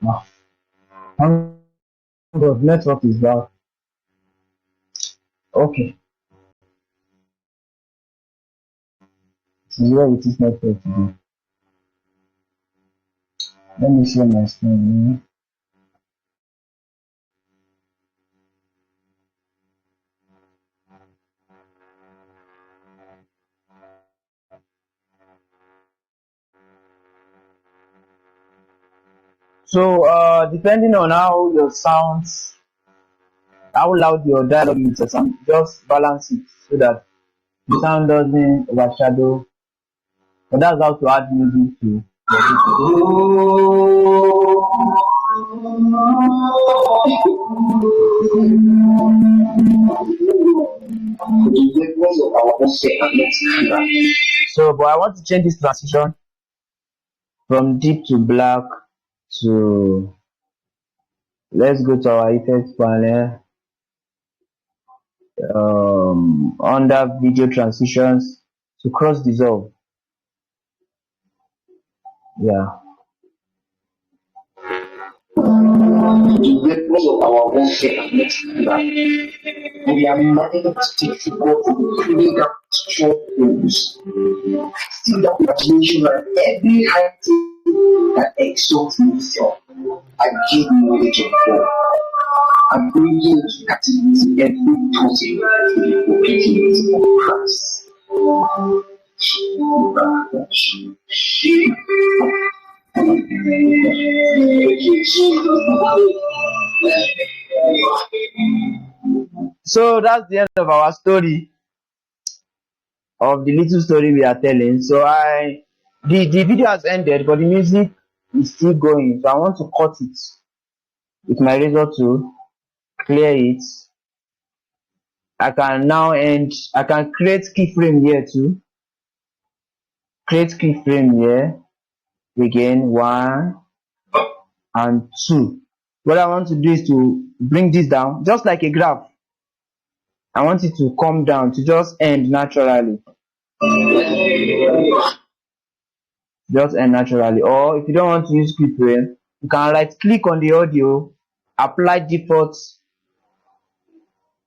Wow. God, network is bad. Okay. This is where it is network today. Let me share my screen. So depending on how your sounds how loud your dialogue is or something. Just balance it so that the sound doesn't overshadow. But that's how to add music to your video. So, but I want to change this transition from deep to black to, let's go to our effects panel. Under video transitions to cross dissolve. Yeah. We are managed to create that strong rules. Still that imagination and every high thing that exalts myself. I give knowledge of God. I'm bringing into captivity every thought to the obedience of Christ. So that's the end of our story, of the little story we are telling. So the video has ended, but the music is still going. So I want to cut it with my razor tool, clear it. I can now I can create keyframe here too. Create keyframe here. Again, 1 and 2. What I want to do is to bring this down, just like a graph. I want it to come down to just end naturally. Just end naturally. Or if you don't want to use keyframe, you can right click on the audio, apply defaults.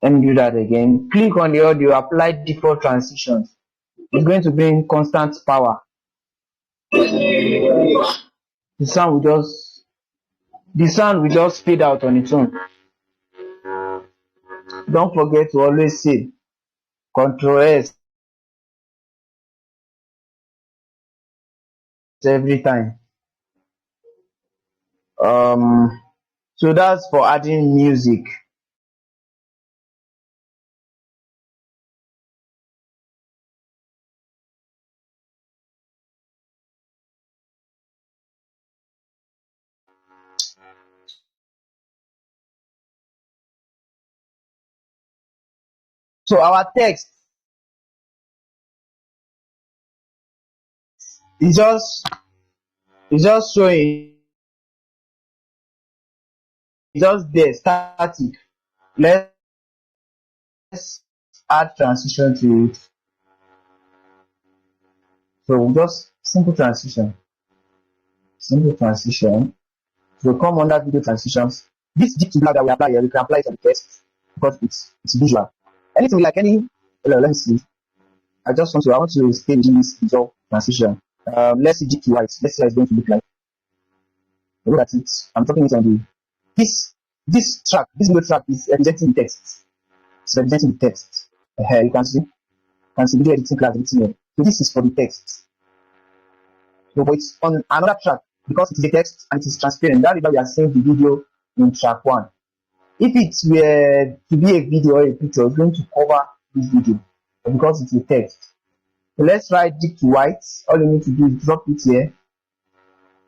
Let me do that again. Click on the audio, apply default transitions. It's going to bring constant power. The sound will just fade out on its own. Don't forget to always say Ctrl S every time. So that's for adding music. So our text is just showing, it's just there, static. Let's add transition to it. So just simple transition. So come under video transitions. This deep to black that we apply here, we can apply it on the text because it's visual. Anything like any, let me see. I want to stay in this visual transition. Let's see deep to white. Let's see how it's going to look like. Look at it. I'm talking it on the this track, this middle track is representing the text. It's representing the text. You can see video editing class written here. So this is for the text. So but it's on another track because it's the text and it is transparent. That is why we are seeing the video in track 1. If it were to be a video or a picture, it's going to cover this video because it's a text. So let's try deep to white. All you need to do is drop it here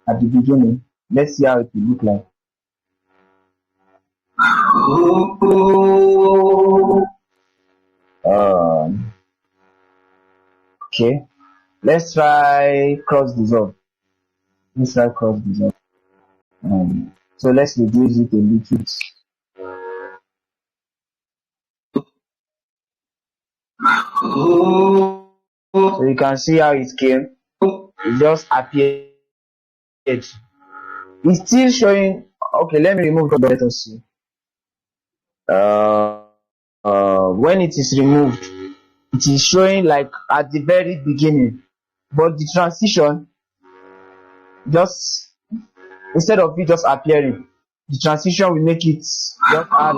at the beginning. Let's see how it will look like. Okay. Let's try cross dissolve. So let's reduce it a little bit. So you can see how it came. It just appeared. It's still showing. Okay, let me remove the let us see. When it is removed, it is showing like at the very beginning, but the transition just instead of it just appearing, the transition will make it just add,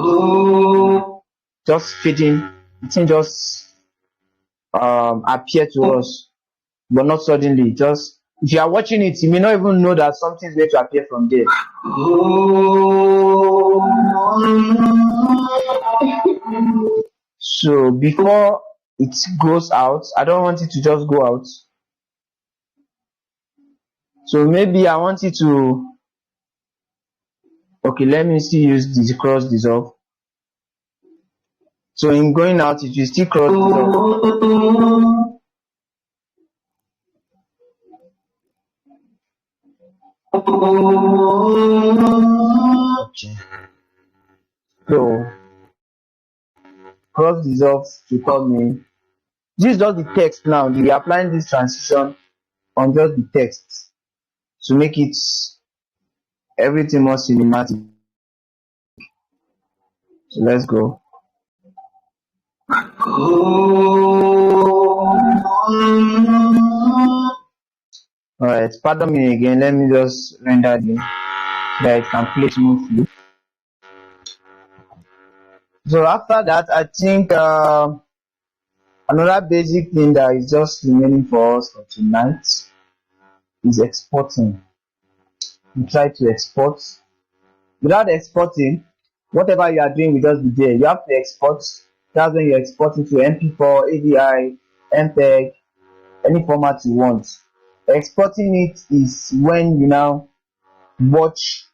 just fading. It can just appear to us, but not suddenly. Just if you are watching it, you may not even know that something is going to appear from there. So before it goes out, I don't want it to just go out. So maybe I want it to, okay, let me still use this cross dissolve. So in going out, it will still cross dissolve. Okay. So cross dissolve to call me. This is just the text now. We are applying this transition on just the text to make it everything more cinematic. So let's go. Alright, pardon me again. Let me just render this that it can play smoothly. So after that, I think another basic thing that is just remaining for us for tonight is exporting. You try to export. Without exporting, whatever you are doing will just be there. You have to export. That's when you export it to MP4, AVI, MPEG, any format you want. Exporting it is when you now watch.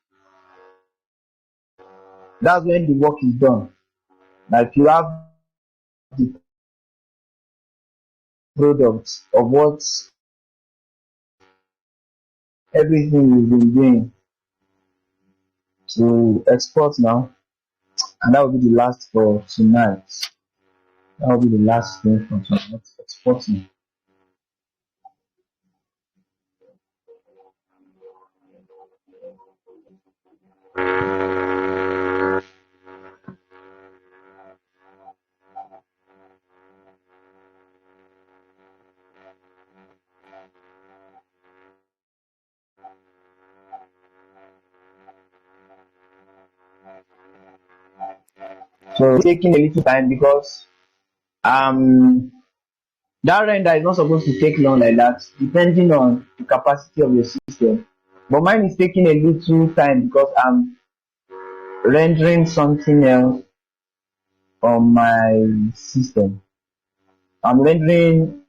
That's when the work is done. Like you have the product of what everything you've been doing to export now, and that will be the last for tonight. That will be the last thing for tonight. Exporting. So it's taking a little time because that render is not supposed to take long like that, depending on the capacity of your system. But mine is taking a little time because I'm rendering something else on my system. I'm rendering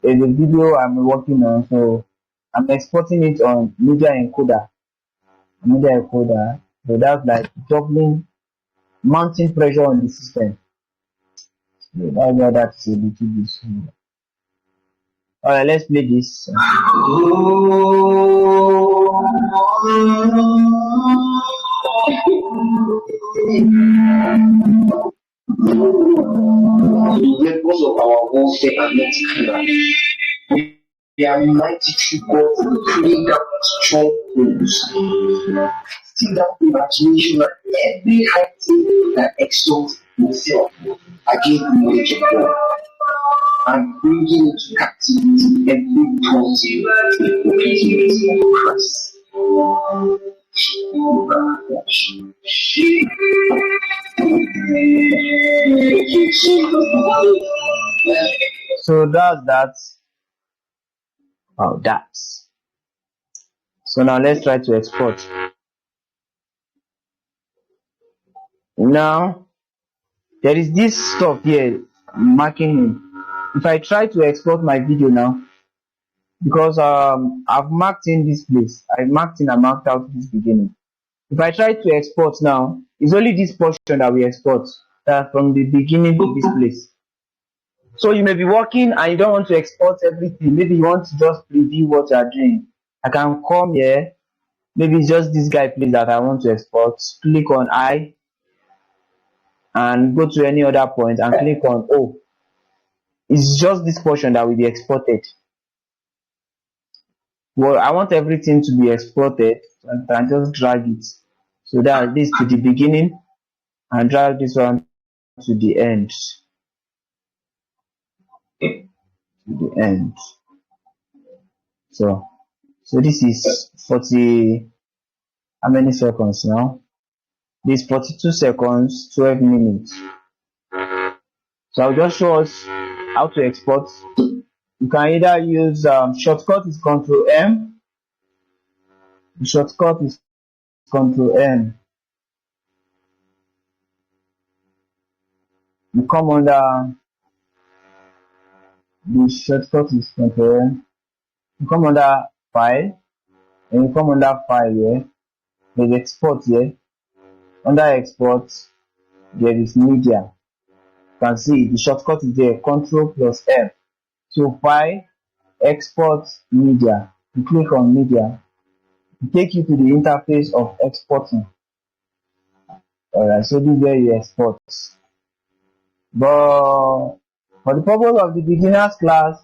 the video I'm working on, so I'm exporting it on media encoder. So that's like doubling, mounting pressure on the system. So that's why that's a little bit slow. Alright, let's play this. Weapons of our warfare are not clear. They are mighty through God to create that strongholds. See that imagination that every high thing that exalts itself against the knowledge of God, and bringing into captivity every thought to obedience of Christ. So that's that. Oh, that. So now let's try to export. Now there is this stuff here marking him. If I try to export my video now, because I've marked in this place, I marked in and marked out this beginning. If I try to export now, it's only this portion that we export, that from the beginning to this place. So you may be working and you don't want to export everything. Maybe you want to just preview what you are doing. I can come here. Maybe it's just this guy place that I want to export. Click on I and go to any other point and click on O. It's just this portion that will be exported. Well, I want everything to be exported, and I just drag it. So that this to the beginning and drag this one to the end. To the end. So this is 40, how many seconds now? This 42 seconds, 12 minutes. So I'll just show us how to export. You can either use shortcut is Control M. The shortcut is Control M. You come under the shortcut is control. You come under file, and you come under file here. There's export here. Under export, there is media. You can see the shortcut is there, Control plus F. So file, export, media. You click on media, it take you to the interface of exporting. Alright, so this is where you export. But for the purpose of the beginners class,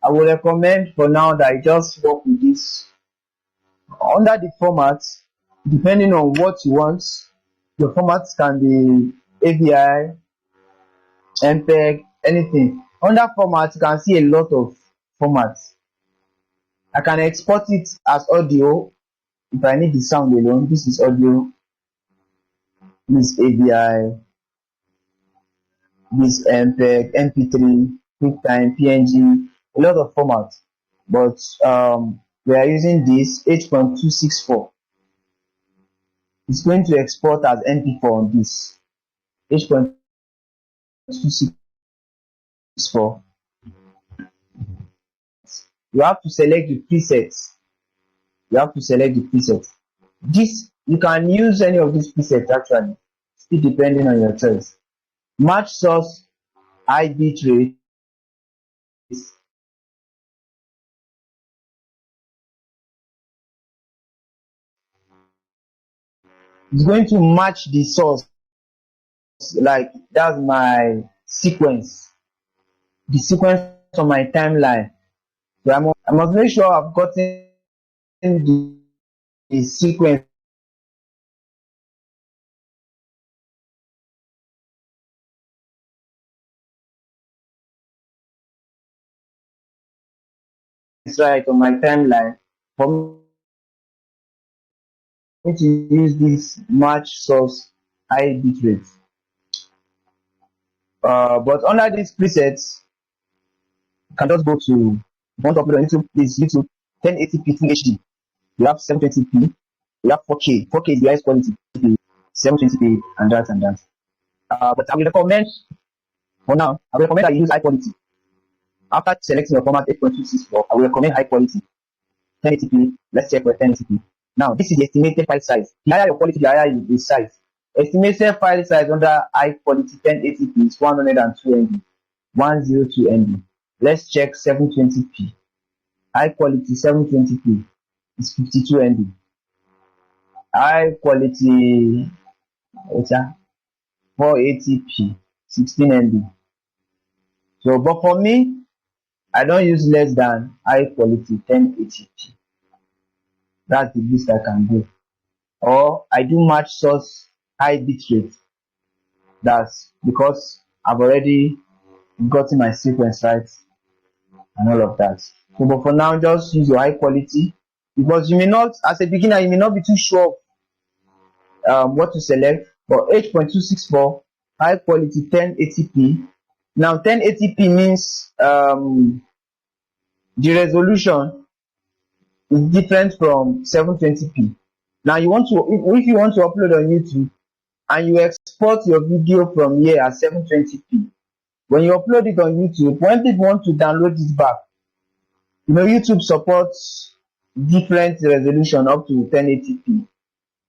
I would recommend for now that you just work with this. Under the format, depending on what you want, your formats can be AVI, MPEG, anything. Under format, you can see a lot of formats. I can export it as audio if I need the sound alone. This is audio, this AVI, this MPEG, MP3, QuickTime, PNG, a lot of formats. But we are using this H.264. It's going to export as MP4 on this H.264. You have to select the presets. This, you can use any of these presets actually, still depending on your choice. Match source, high bit rate. It's going to match the source, like that's my sequence, the sequence on my timeline. So I must make sure I've gotten the sequence right on my timeline for me to use this match source high bit rate. But under these presets, you can just go to, if you want to upload on YouTube, please YouTube 1080p Full HD. You have 720p, you have 4K. 4K is the highest quality, 720p, and that. But I will recommend, for now, I will recommend that you use high quality. After selecting your format 8.264, I will recommend high quality 1080p. Let's check for 1080p. Now, this is the estimated file size. The higher your quality, the higher the size. Estimated file size under high quality 1080p is 102 MB, 102 MB. Let's check 720p. High quality 720p is 52 MB. High quality 480p 16 MB. So, but for me, I don't use less than high quality 1080p. That's the least I can do. Or I do match source high bit rate. That's because I've already gotten my sequence right and all of that. So, but for now, just use your high quality, because you may not, as a beginner, you may not be too sure what to select. But H.264 high quality 1080p. Now 1080p means the resolution is different from 720p. Now you want to, if you want to upload on YouTube and you export your video from here at 720p, when you upload it on YouTube, when people want to download it back, you know, YouTube supports different resolution up to 1080p.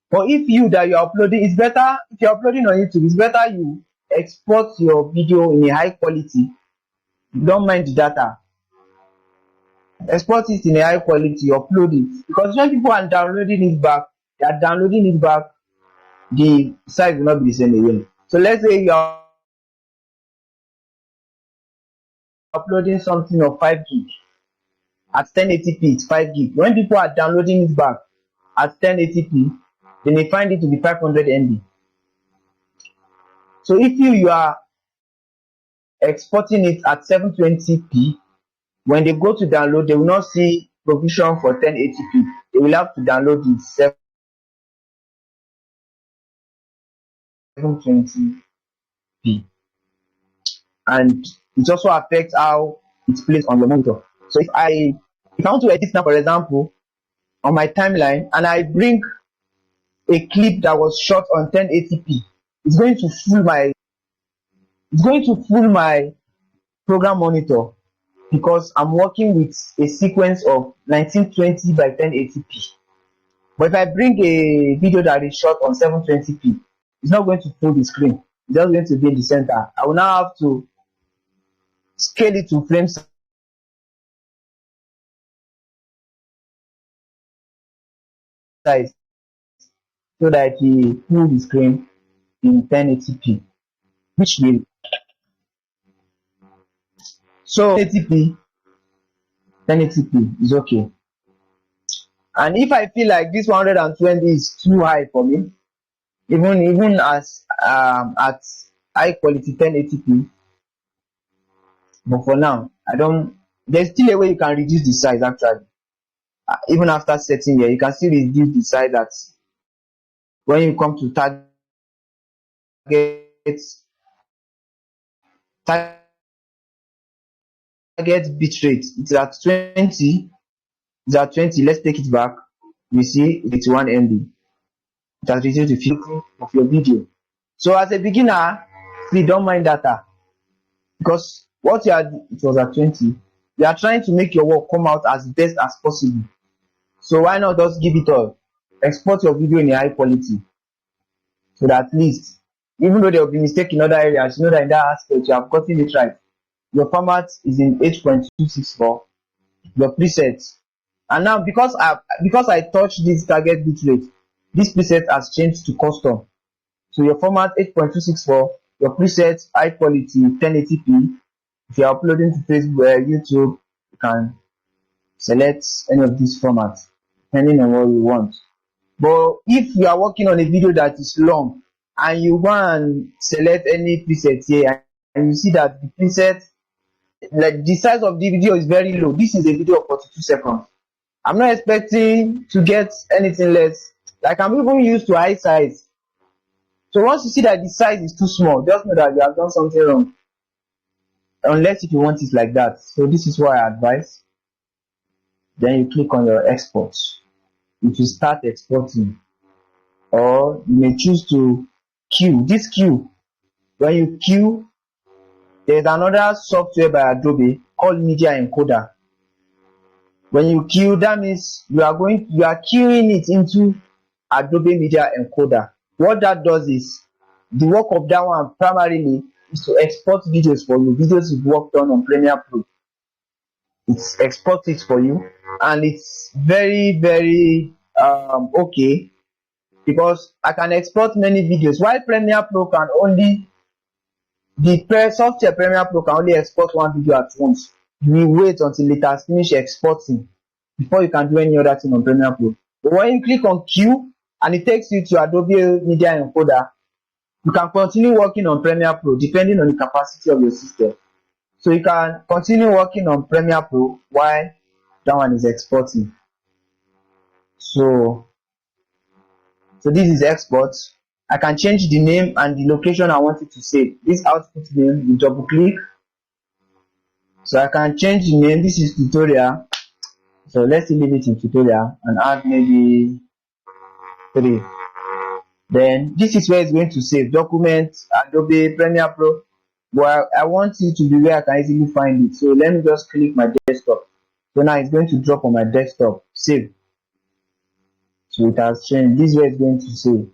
But if you that you're uploading, it's better, if you're uploading on YouTube, it's better you export your video in a high quality. You don't mind the data. Export it in a high quality, upload it. Because when people are downloading it back, they are downloading it back, the size will not be the same again. So let's say you are uploading something of 5 gig. At 1080p, it's 5 gig. When people are downloading it back at 1080p, they may find it to be 500 MB. So if you are exporting it at 720p, when they go to download, they will not see provision for 1080p. They will have to download it 720p. And it also affects how it's placed on your monitor. So if I want to edit now, for example, on my timeline, and I bring a clip that was shot on 1080p, it's going to fool my It's going to fool my program monitor because I'm working with a sequence of 1920 by 1080p. But if I bring a video that is shot on 720p, it's not going to fill the screen. It's just going to be in the center. I will now have to scale it to frame size so that it will fill the screen in 1080p, which will so 1080p is okay. And if I feel like this 120 is too high for me, even as at high quality 1080p, but for now I don't. There's still a way you can reduce the size actually. Even after setting here, you can still reduce the size. That when you come to target bitrate, it's at 20. It's at 20. Let's take it back. We see it's 1 MB. It has reduced the filtering of your video. So as a beginner, please don't mind data, because what you had, it was at 20. You are trying to make your work come out as best as possible. So why not just give it all? Export your video in a high quality, so that at least, even though there will be mistake in other areas, you know that in that aspect you have gotten it right. Your format is in H.264, your presets. And now because I touched this target bitrate, this preset has changed to custom. So your format 8.264, your presets high quality 1080p. If you're uploading to Facebook, YouTube, you can select any of these formats depending on what you want. But if you are working on a video that is long and you go and select any preset here and you see that the preset, like the size of the video is very low, this is a video of 42 seconds. I'm not expecting to get anything less. Like, I'm even used to high size. So once you see that the size is too small, just know that you have done something wrong. Unless if you want it like that. So this is what I advise. Then you click on your export. If you start exporting, or you may choose to queue. This queue, when you queue, there's another software by Adobe called Media Encoder. When you queue, that means you are queuing it into Adobe Media Encoder. What that does is, the work of that one primarily is to export videos for you, videos you've worked on Premiere Pro. It exports it for you, and it's very, very okay, because I can export many videos, while Premiere Pro can only, software Premiere Pro can only export one video at once. You will wait until it has finished exporting before you can do any other thing on Premiere Pro. But when you click on Queue and it takes you to Adobe Media Encoder, you can continue working on Premiere Pro depending on the capacity of your system. So you can continue working on Premiere Pro while that one is exporting. So this is export. I can change the name and the location I want it to save. This output name, you double click. So I can change the name. This is tutorial. So let's leave it in tutorial and add maybe 3. Then this is where it's going to save. Document, Adobe Premiere Pro. But I want it to be where I can easily find it. So let me just click my desktop. So now it's going to drop on my desktop. Save. So it has changed. This is where it's going to save.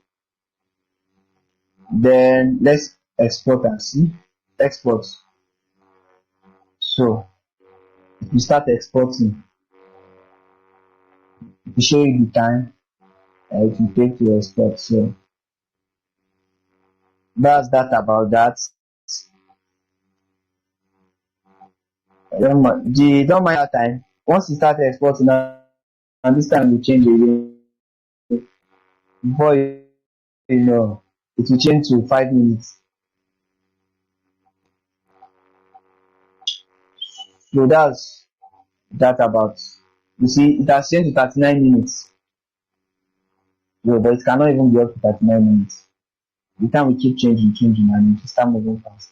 Then let's export and see. Export. So we start exporting. We show you the time it will take to export. So that's that about that. Don't mind that time. Once you start exporting, and this time will change again. Before you know, it will change to 5 minutes. So that's that about. You see, it has changed to 39 minutes. No, but it cannot even be up to 39 minutes. The time we keep changing, and it start moving fast.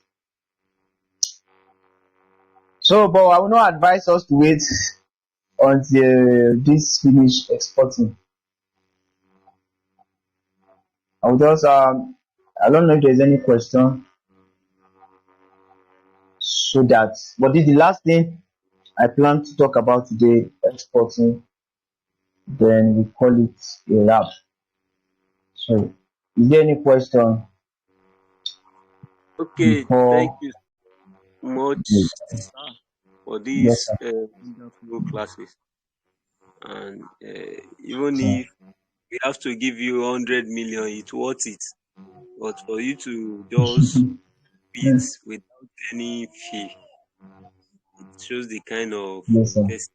So, but I will not advise us to wait until this finish exporting. I will just I don't know if there's any question. So that, but this is the last thing I plan to talk about today, exporting. Then we call it a wrap. So, is there any question Okay, thank before? you so much, sir, for Yes, these sir. wonderful classes. And even if we have to give you 100 million, it's worth it. But for you to just beat Mm, without any fee, it shows the kind of yes, sir. person,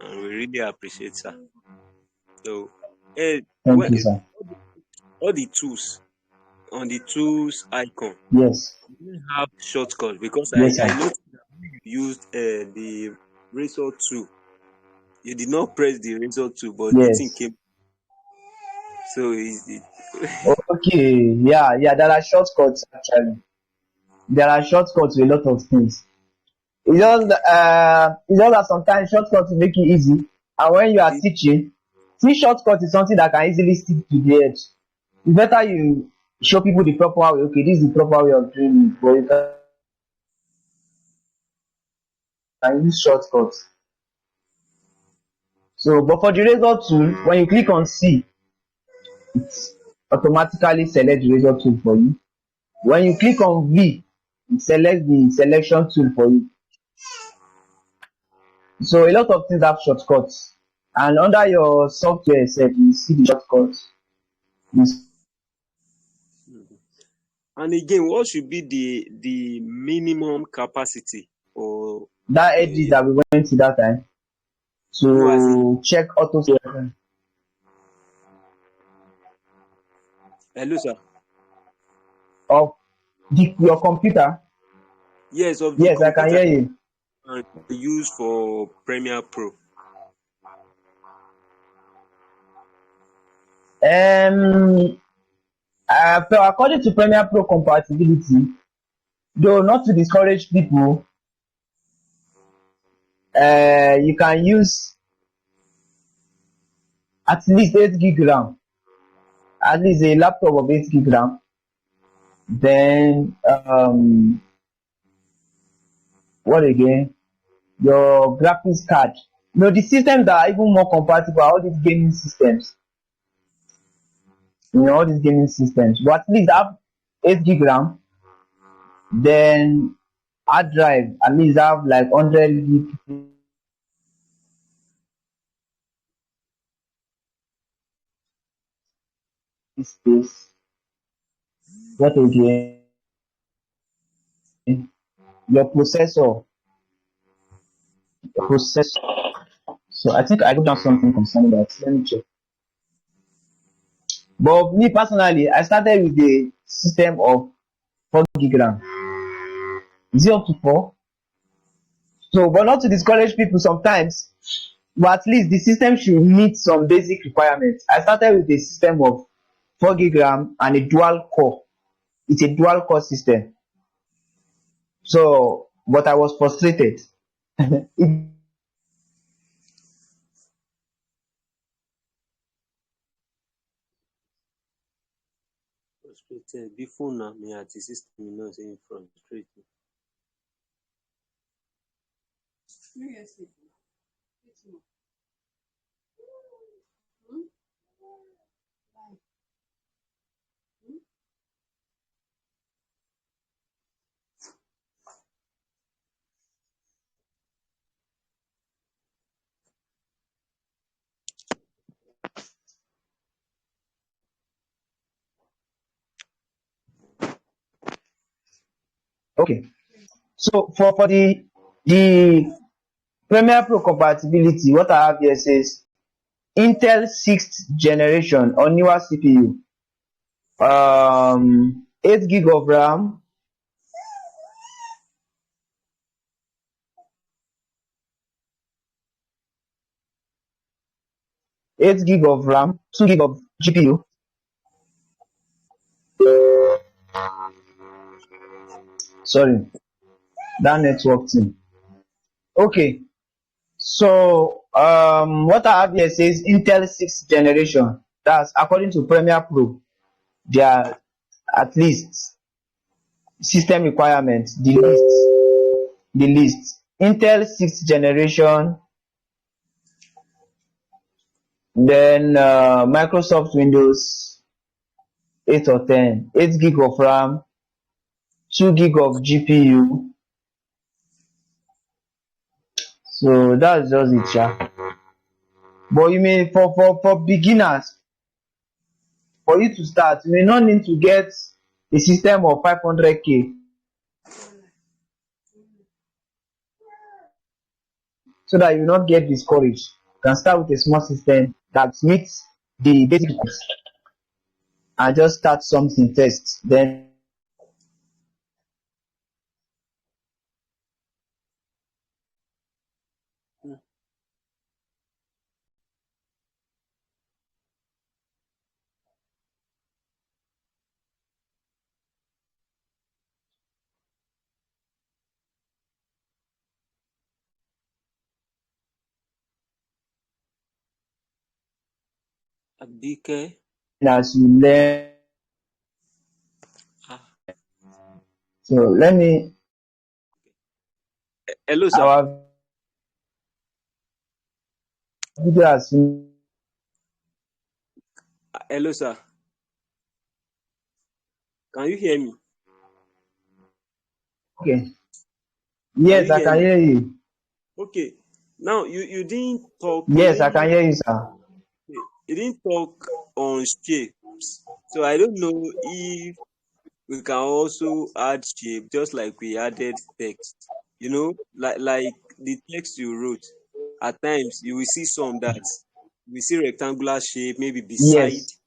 and we really appreciate, sir. So, eh, Thank you, sir. all the tools on the tools icon, Yes, you have shortcut because I yes, sir. I noticed that when you used the razor tool, you did not press the razor tool, but the thing Yes. came. So it Okay. Yeah, yeah. There are shortcuts actually. There are shortcuts to a lot of things. okay. It's just that sometimes shortcuts make it easy. And when you are It, teaching, see shortcut is something that can easily stick to the edge. It's better you show people the proper way. Okay, this is the proper way of doing it, but you can use shortcuts. So, but for the razor tool, when you click on C, it automatically select the razor tool for you. When you click on V, it selects the selection tool for you. So a lot of things have shortcuts. And under your software set, you see the shortcuts. You and again, what should be the minimum capacity or that edges uh, that we went to that time no, as in to check auto selection hello, sir. of your computer. Yes, of the Yes, I can computer hear you. used for Premiere Pro. Um, According to Premiere Pro compatibility, though not to discourage people, you can use at least 8 gig RAM, at least a laptop of 8 gig RAM. Then, what again? Your graphics card. You know, the systems that are even more compatible are all these gaming systems. You know, all these gaming systems. But at least have 8 gig RAM, then hard drive, at least have like 100 gig space. What again? Your processor. So I think I wrote down something concerning that. Let me check. But me personally, I started with the system of 4 gig RAM. Is it up to 4? So, but not to discourage people sometimes, but at least the system should meet some basic requirements. I started with a system of 4 gig RAM and a dual core. It's a dual core system. So, but I was frustrated. It, Frustrated. Before now, me at the system, you know, saying frustrated. okay. So for the Premiere Pro compatibility, what I have here says Intel 6th generation or newer CPU, 8 gig of RAM, 8 gig of RAM, 2 gig of GPU. Sorry, that network thing. Okay, so what I have here says Intel 6th generation. That's according to Premiere Pro. Their at least system requirements, the list. the list. Intel 6th generation, then Microsoft Windows 8 or 10, 8 gig of RAM, 2 gig of GPU. So that's just it, sha. But you may for beginners, for you to start, you may not need to get a system of 500k, so that you will not get discouraged. You can start with a small system that meets the basic needs and just start something first. Then Abike. as you learn, Ah, so let me hello, sir. our video has finished. Hello, sir. Can you hear me? Okay. Can Yes, you I hear can me? hear you. Okay. Now you didn't talk. Yes, I can hear you, sir. You didn't talk on shapes. So I don't know if we can also add shape just like we added text. You know, like the text you wrote. At times you will see some that we see rectangular shape maybe beside Yes,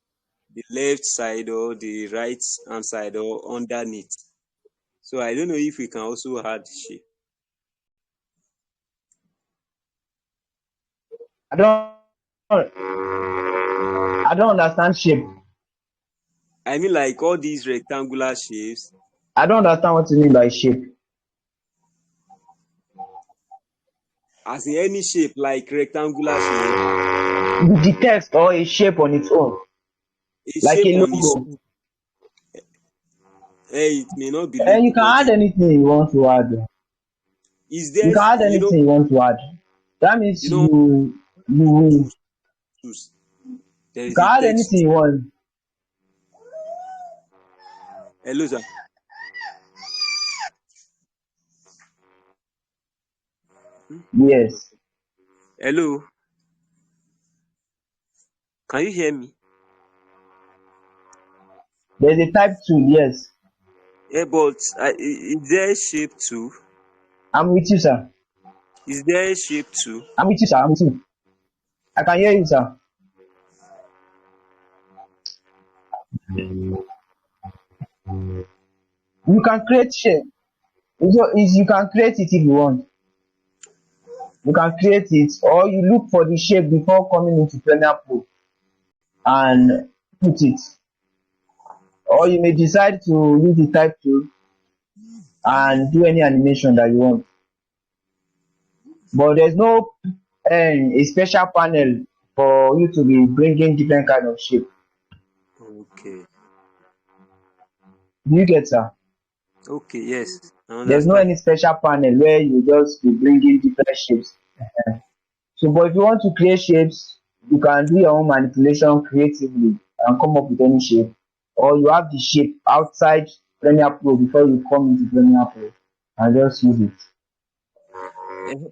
the left side or the right hand side or underneath. So I don't know if we can also add shape. I don't understand shape. I mean like all these rectangular shapes, I don't understand what you mean by shape. as in any shape like rectangular shape, With the text or a shape on its own, a like shape a on its logo. own, And it may not be you logo, can but add anything you want to add. is You there, can add anything you want to add. That means you know you will, choose. There you is can a add text. anything you want. Hello, sir. Yes. Hello, can you hear me? There's a type 2, yes. Yeah, but is there a shape too? I'm with you, sir. Is there a shape too? I'm with you, sir. I'm with you. I can hear you, sir. You can create shape. You can create it if you want. You can create it, or you look for the shape before coming into Premiere Pro and put it. Or you may decide to use the type tool and do any animation that you want. But there's no a special panel for you to be bringing different kind of shape. Okay. Do you get, sir? Okay, yes, I There's no understand. any special panel where you just be bringing different shapes. So, but if you want to create shapes, you can do your own manipulation creatively and come up with any shape. Or you have the shape outside Premiere Pro before you come into Premiere Pro and just use it. Eh,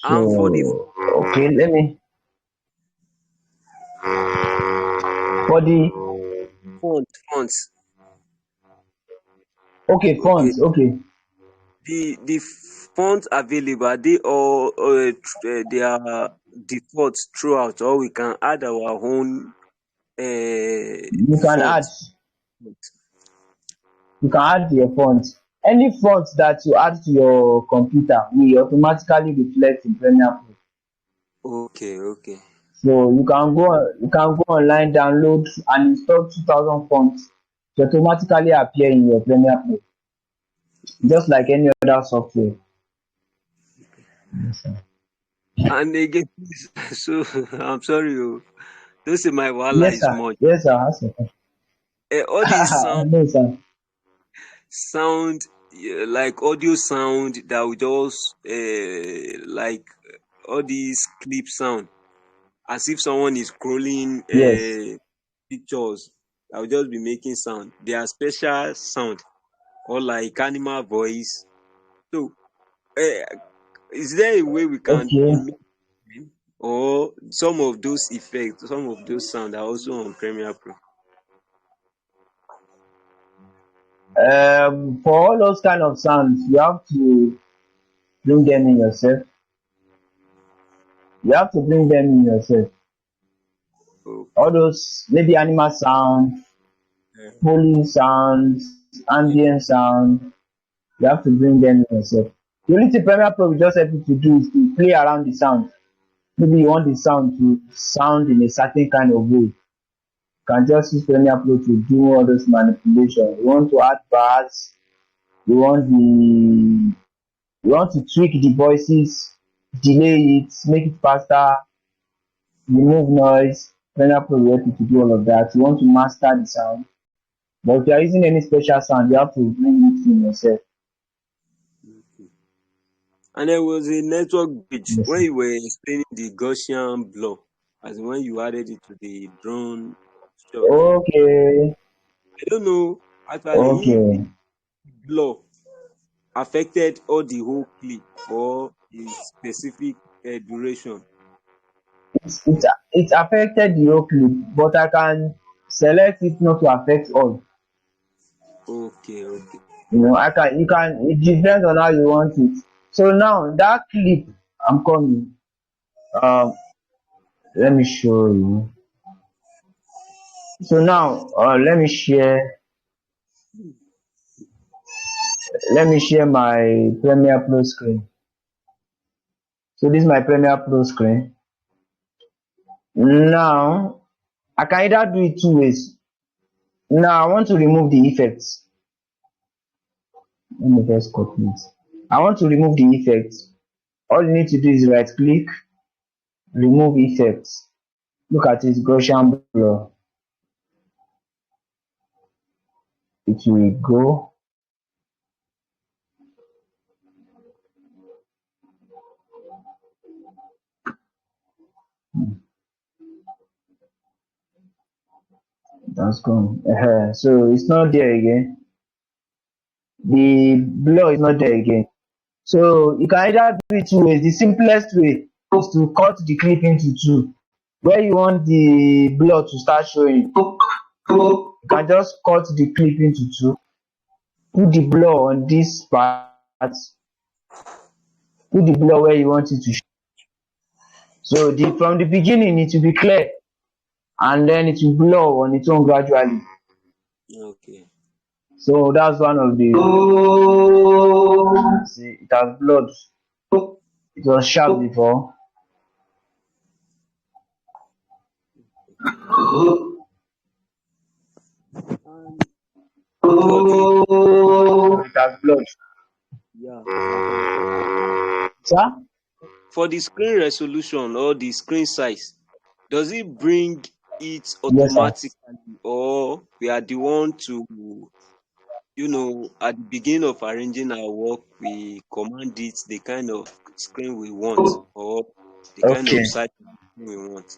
And for the So, okay, let me for the fonts, okay okay, fonts. Okay, the fonts available are they all they are default throughout, or we can add our own you can font? add your fonts. Any font that you add to your computer will automatically reflect in Premiere Pro. Okay, okay, So you can go online, download and install 2000 fonts to automatically appear in your Premiere Pro, just like any other software. Yes, sir. and again, so I'm sorry, oh, don't say my wahala Yes, is sir. much. Yes, sir. Yes, sir. All these No, sir. sound like audio sound that will just like all these clip sound, as if someone is scrolling Yes. pictures that will just be making sound. They are special sound or like animal voice. So, is there a way we can Okay. make them, or some of those effects, some of those sound are also on Premiere Pro? For all those kind of sounds, you have to bring them in yourself. You have to bring them in yourself. Okay. All those maybe animal sounds, Yeah. polling sounds, Yeah. ambient sound, you have to bring them in yourself. The only thing Premiere Pro will just help you to do is to play around the sound. Maybe you want the sound to sound in a certain kind of way. You can just use Premiere Pro to do all those manipulations. You want to add bars, you want the you want to tweak the voices, delay it, make it faster, remove noise. Premiere Pro will help you to do all of that. You want to master the sound. But if you are using any special sound, you have to bring it in yourself. Okay. And there was a network glitch Yes. when you were explaining the Gaussian blur, as in when you added it to the drone shot. Okay. I don't know actually if the Okay. blur affected all the whole clip or a specific duration. It affected the whole clip, but I can select it not to affect all. Okay, okay. I can you can it depends on how you want it. So now that clip I'm coming. Um let me show you. So now let me share my Premiere Pro screen. So this is my Premiere Pro screen. Now I can either do it two ways. Now I want to remove the effects. Let me just copy it. I want to remove the effects. All you need to do is right click, remove effects. Look at it, Gaussian blur. It will go. That's gone. So it's not there again. The blur is not there again. So you can either do it two ways. The simplest way is to cut the clip into two. Where you want the blur to start showing, you can just cut the clip into two. Put the blur on this part. Put the blur where you want it to show. So from the beginning it will be clear, and then it will blur on its own gradually. Okay. So that's one of the. See, it has blurred. It was sharp before. And for the It has blurred. yeah, yeah. Sir? For the screen resolution or the screen size, does it bring it Yes, sir. automatically, or we are the one to, at the beginning of arranging our work, we command it the kind of screen we want or the kind Okay. of size we want?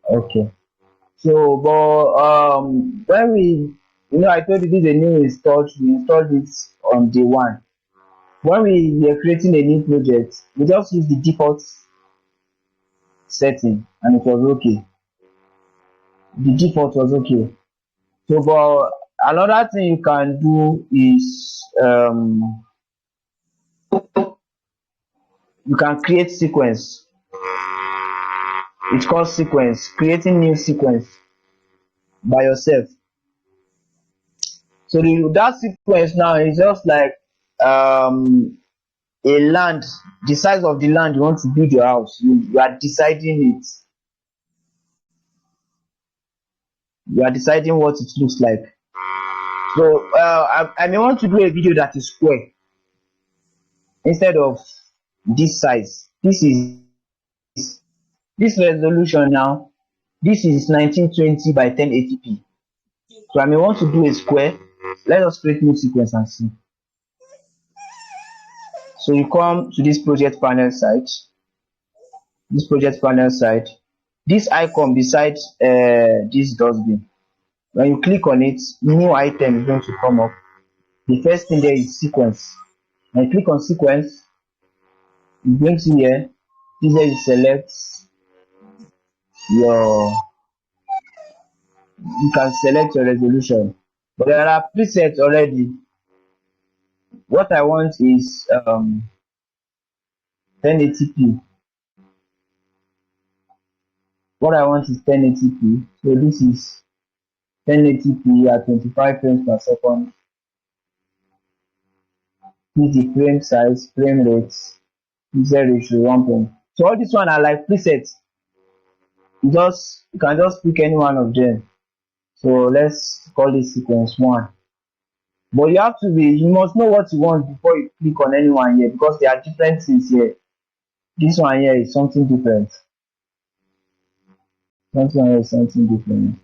Okay. So, but when I told you this is a new install. We installed it on day one. When we were creating a new project, we just used the default setting, and it was okay. The default was okay. So, but another thing you can do is you can create sequence. It's called sequence, creating new sequence by yourself. So that sequence now is just like a land, the size of the land you want to build your house. You are deciding it. You are deciding what it looks like. So I may want to do a video that is square instead of this size. This resolution now. This is 1920 by 1080p. So I may want to do a square. Let us create new sequence and see. So you come to this project panel site. This project panel site. This icon beside this dustbin. When you click on it, new item is going to come up. The first thing there is sequence. When you click on sequence, you bring to here. This is where you select your. You can select your resolution, but there are presets already. What I want is 1080p. What I want is 1080p. So this is 1080p at 25 frames per second. This is the frame size, frame rates, pixel ratio, 1 point. So all this one are like presets. You can just pick any one of them. So let's call this sequence 1. But you must know what you want before you click on any one here, because there are different things here. This one here is something different. Something here is something different.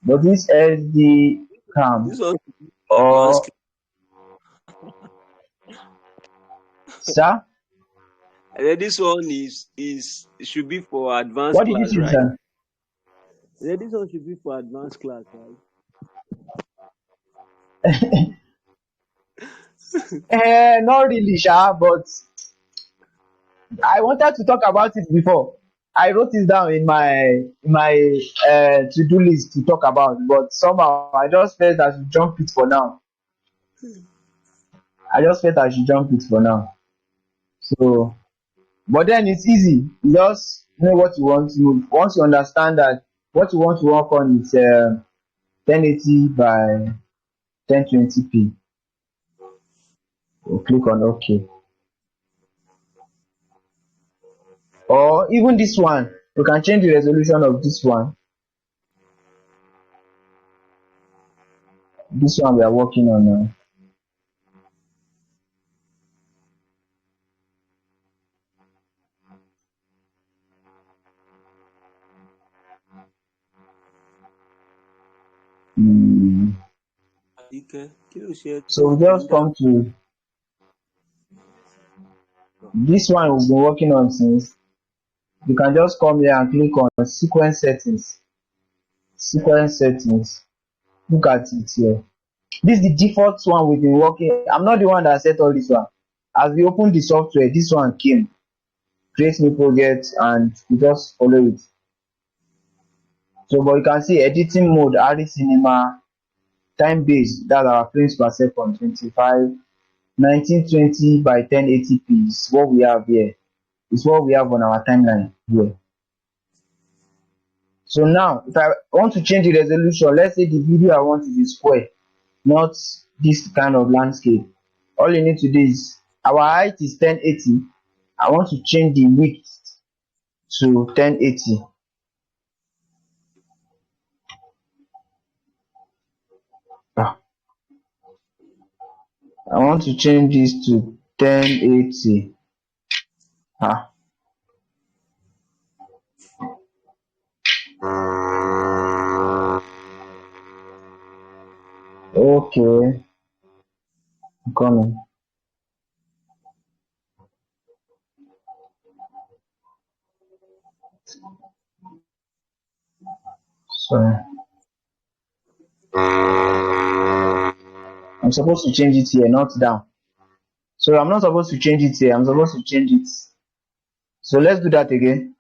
But this SD cam This one or sir, this one is should be for advanced what did you class, say, right? sir? This one should be for advanced class, right? Not really, sha, but I wanted to talk about it before. I wrote this down in my to-do list to talk about, but somehow I just felt I should jump it for now. So, but then it's easy. You just know what you want to move. Once you understand that what you want to work on is 1080 by 1020p, you click on OK. Or even this one, you can change the resolution of this one. This one we are working on now. So we just come to this one we've been working on since. You can just come here and click on sequence settings. Look at it here. This is the default one we've been working. I'm not the one that set all this one. As we open the software, this one came. Create new project and we just follow it. So, but you can see editing mode, RE Cinema, time based, that's our frames per second, 25, 1920 by 1080p is what we have here. It's what we have on our timeline here. So now, if I want to change the resolution, let's say the video I want is a square, not this kind of landscape. All you need to do is, our height is 1080. I want to change the width to 1080. I want to change this to 1080. Okay, I'm coming. Sorry. I'm supposed to change it here, not down. So I'm not supposed to change it here. I'm supposed to change it. So let's do that again.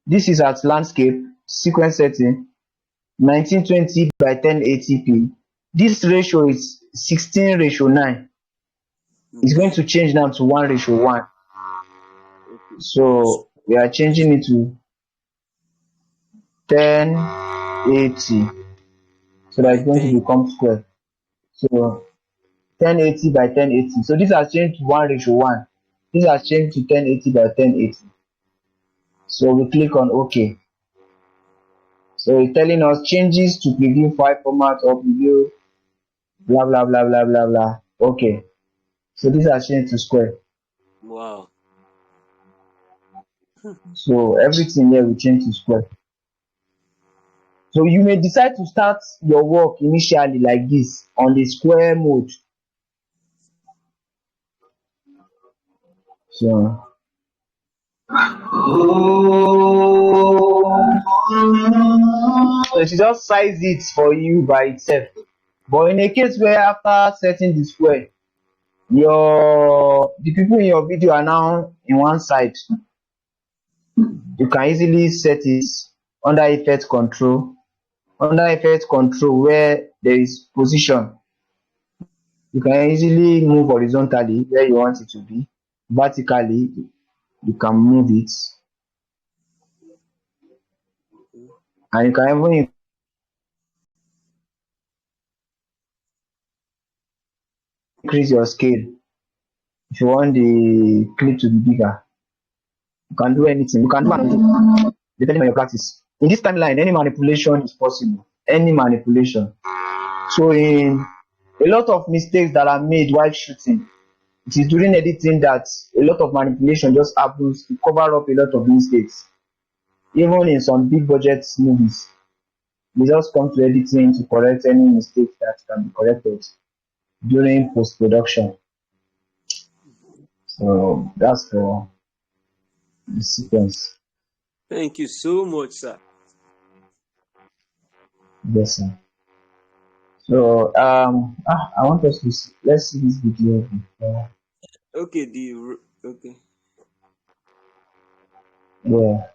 This is at landscape, sequence setting, 1920 by 1080p. This ratio is 16:9. It's going to change now to 1:1. So we are changing it to 1080. So that it's going to become square. So 1080 by 1080. So this has changed to 1:1. This has changed to 1080 by 1080. So we click on OK. So it's telling us changes to preview file format or preview blah blah blah blah blah blah. Okay. So this has changed to square. Wow. So everything here will change to square. So you may decide to start your work initially like this on the square mode. So it just size it for you by itself. But in a case where after setting the square, the people in your video are now in one side, you can easily set it under effect control. Under effect control, where there is position, you can easily move horizontally where you want it to be. Vertically, you can move it, and you can even increase your scale if you want the clip to be bigger. You can do anything. You can do anything depending on your practice. In this timeline, any manipulation is possible. Any manipulation. So in a lot of mistakes that are made while shooting, it is during editing that a lot of manipulation just happens to cover up a lot of mistakes. Even in some big budget movies, they just come to editing to correct any mistake that can be corrected during post production. So that's for the sequence. Thank you so much, sir. Yes, sir. So I want us to let's see this video before. Okay, okay. Yeah.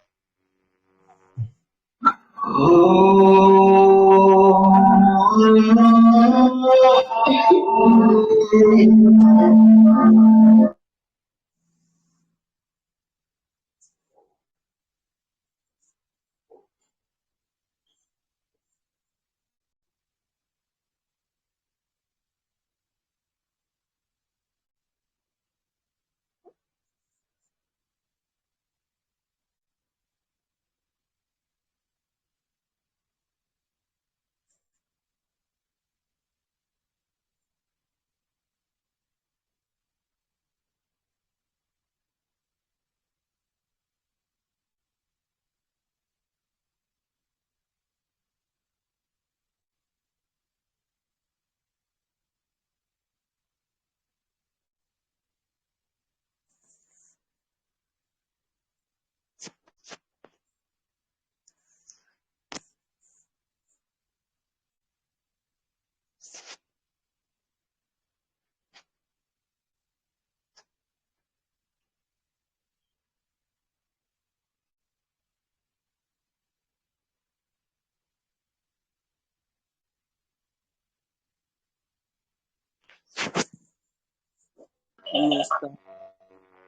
Mr.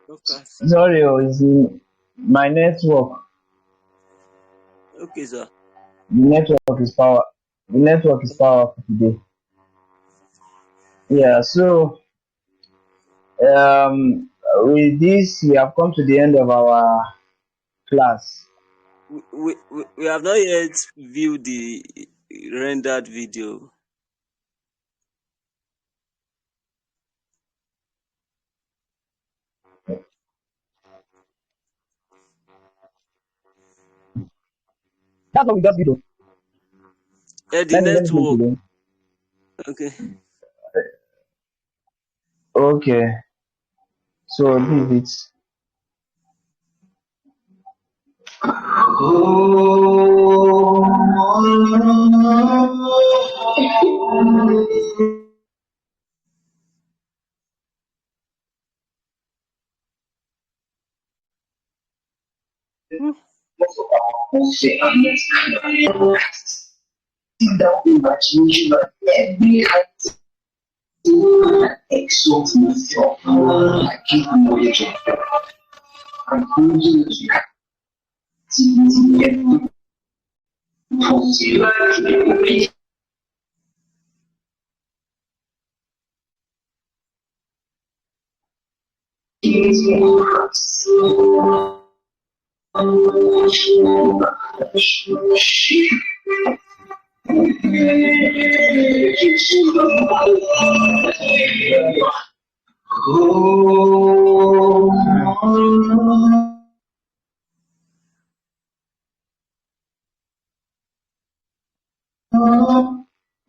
Lucas. Sorry, it's my network. Okay, sir. The network is power. The network is powerful today. Yeah. So with this, we have come to the end of our class. We have not yet viewed the rendered video. That's what we just did. The Let me play it network. again. Okay. Okay. So this is Sit down imagination of every exalt myself. I keep knowledge of God. I'm going to activity positive.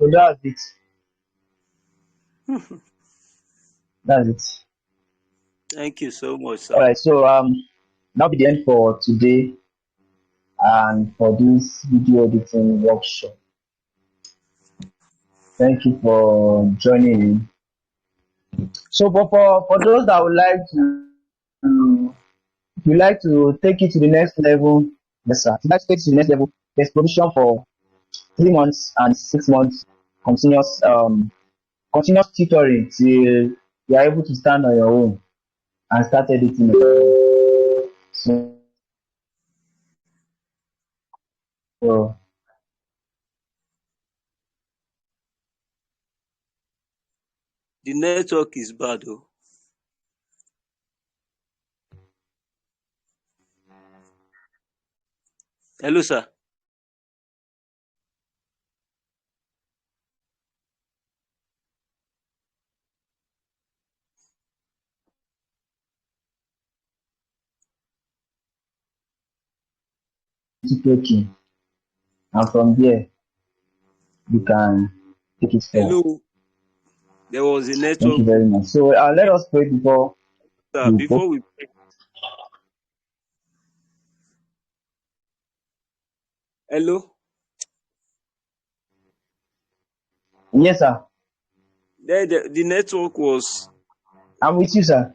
So that's it. That's it. Thank you so much, All sir. right. So that'll be the end for today and for this video editing workshop. Thank you for joining in. So, but for those that would like to, if you like to take it to the next level, yes, sir. If you like to take it to the next level, there's provision for 3 months and 6 months continuous continuous tutoring till you are able to stand on your own and start editing. So, so The network is bad, though. Hello, sir. taking, and from there you can take it forward. Hello. There was a Thank you network. very much. So let us pray before Sir, we go. before we hello, Yes, sir. the network was I'm with you, sir.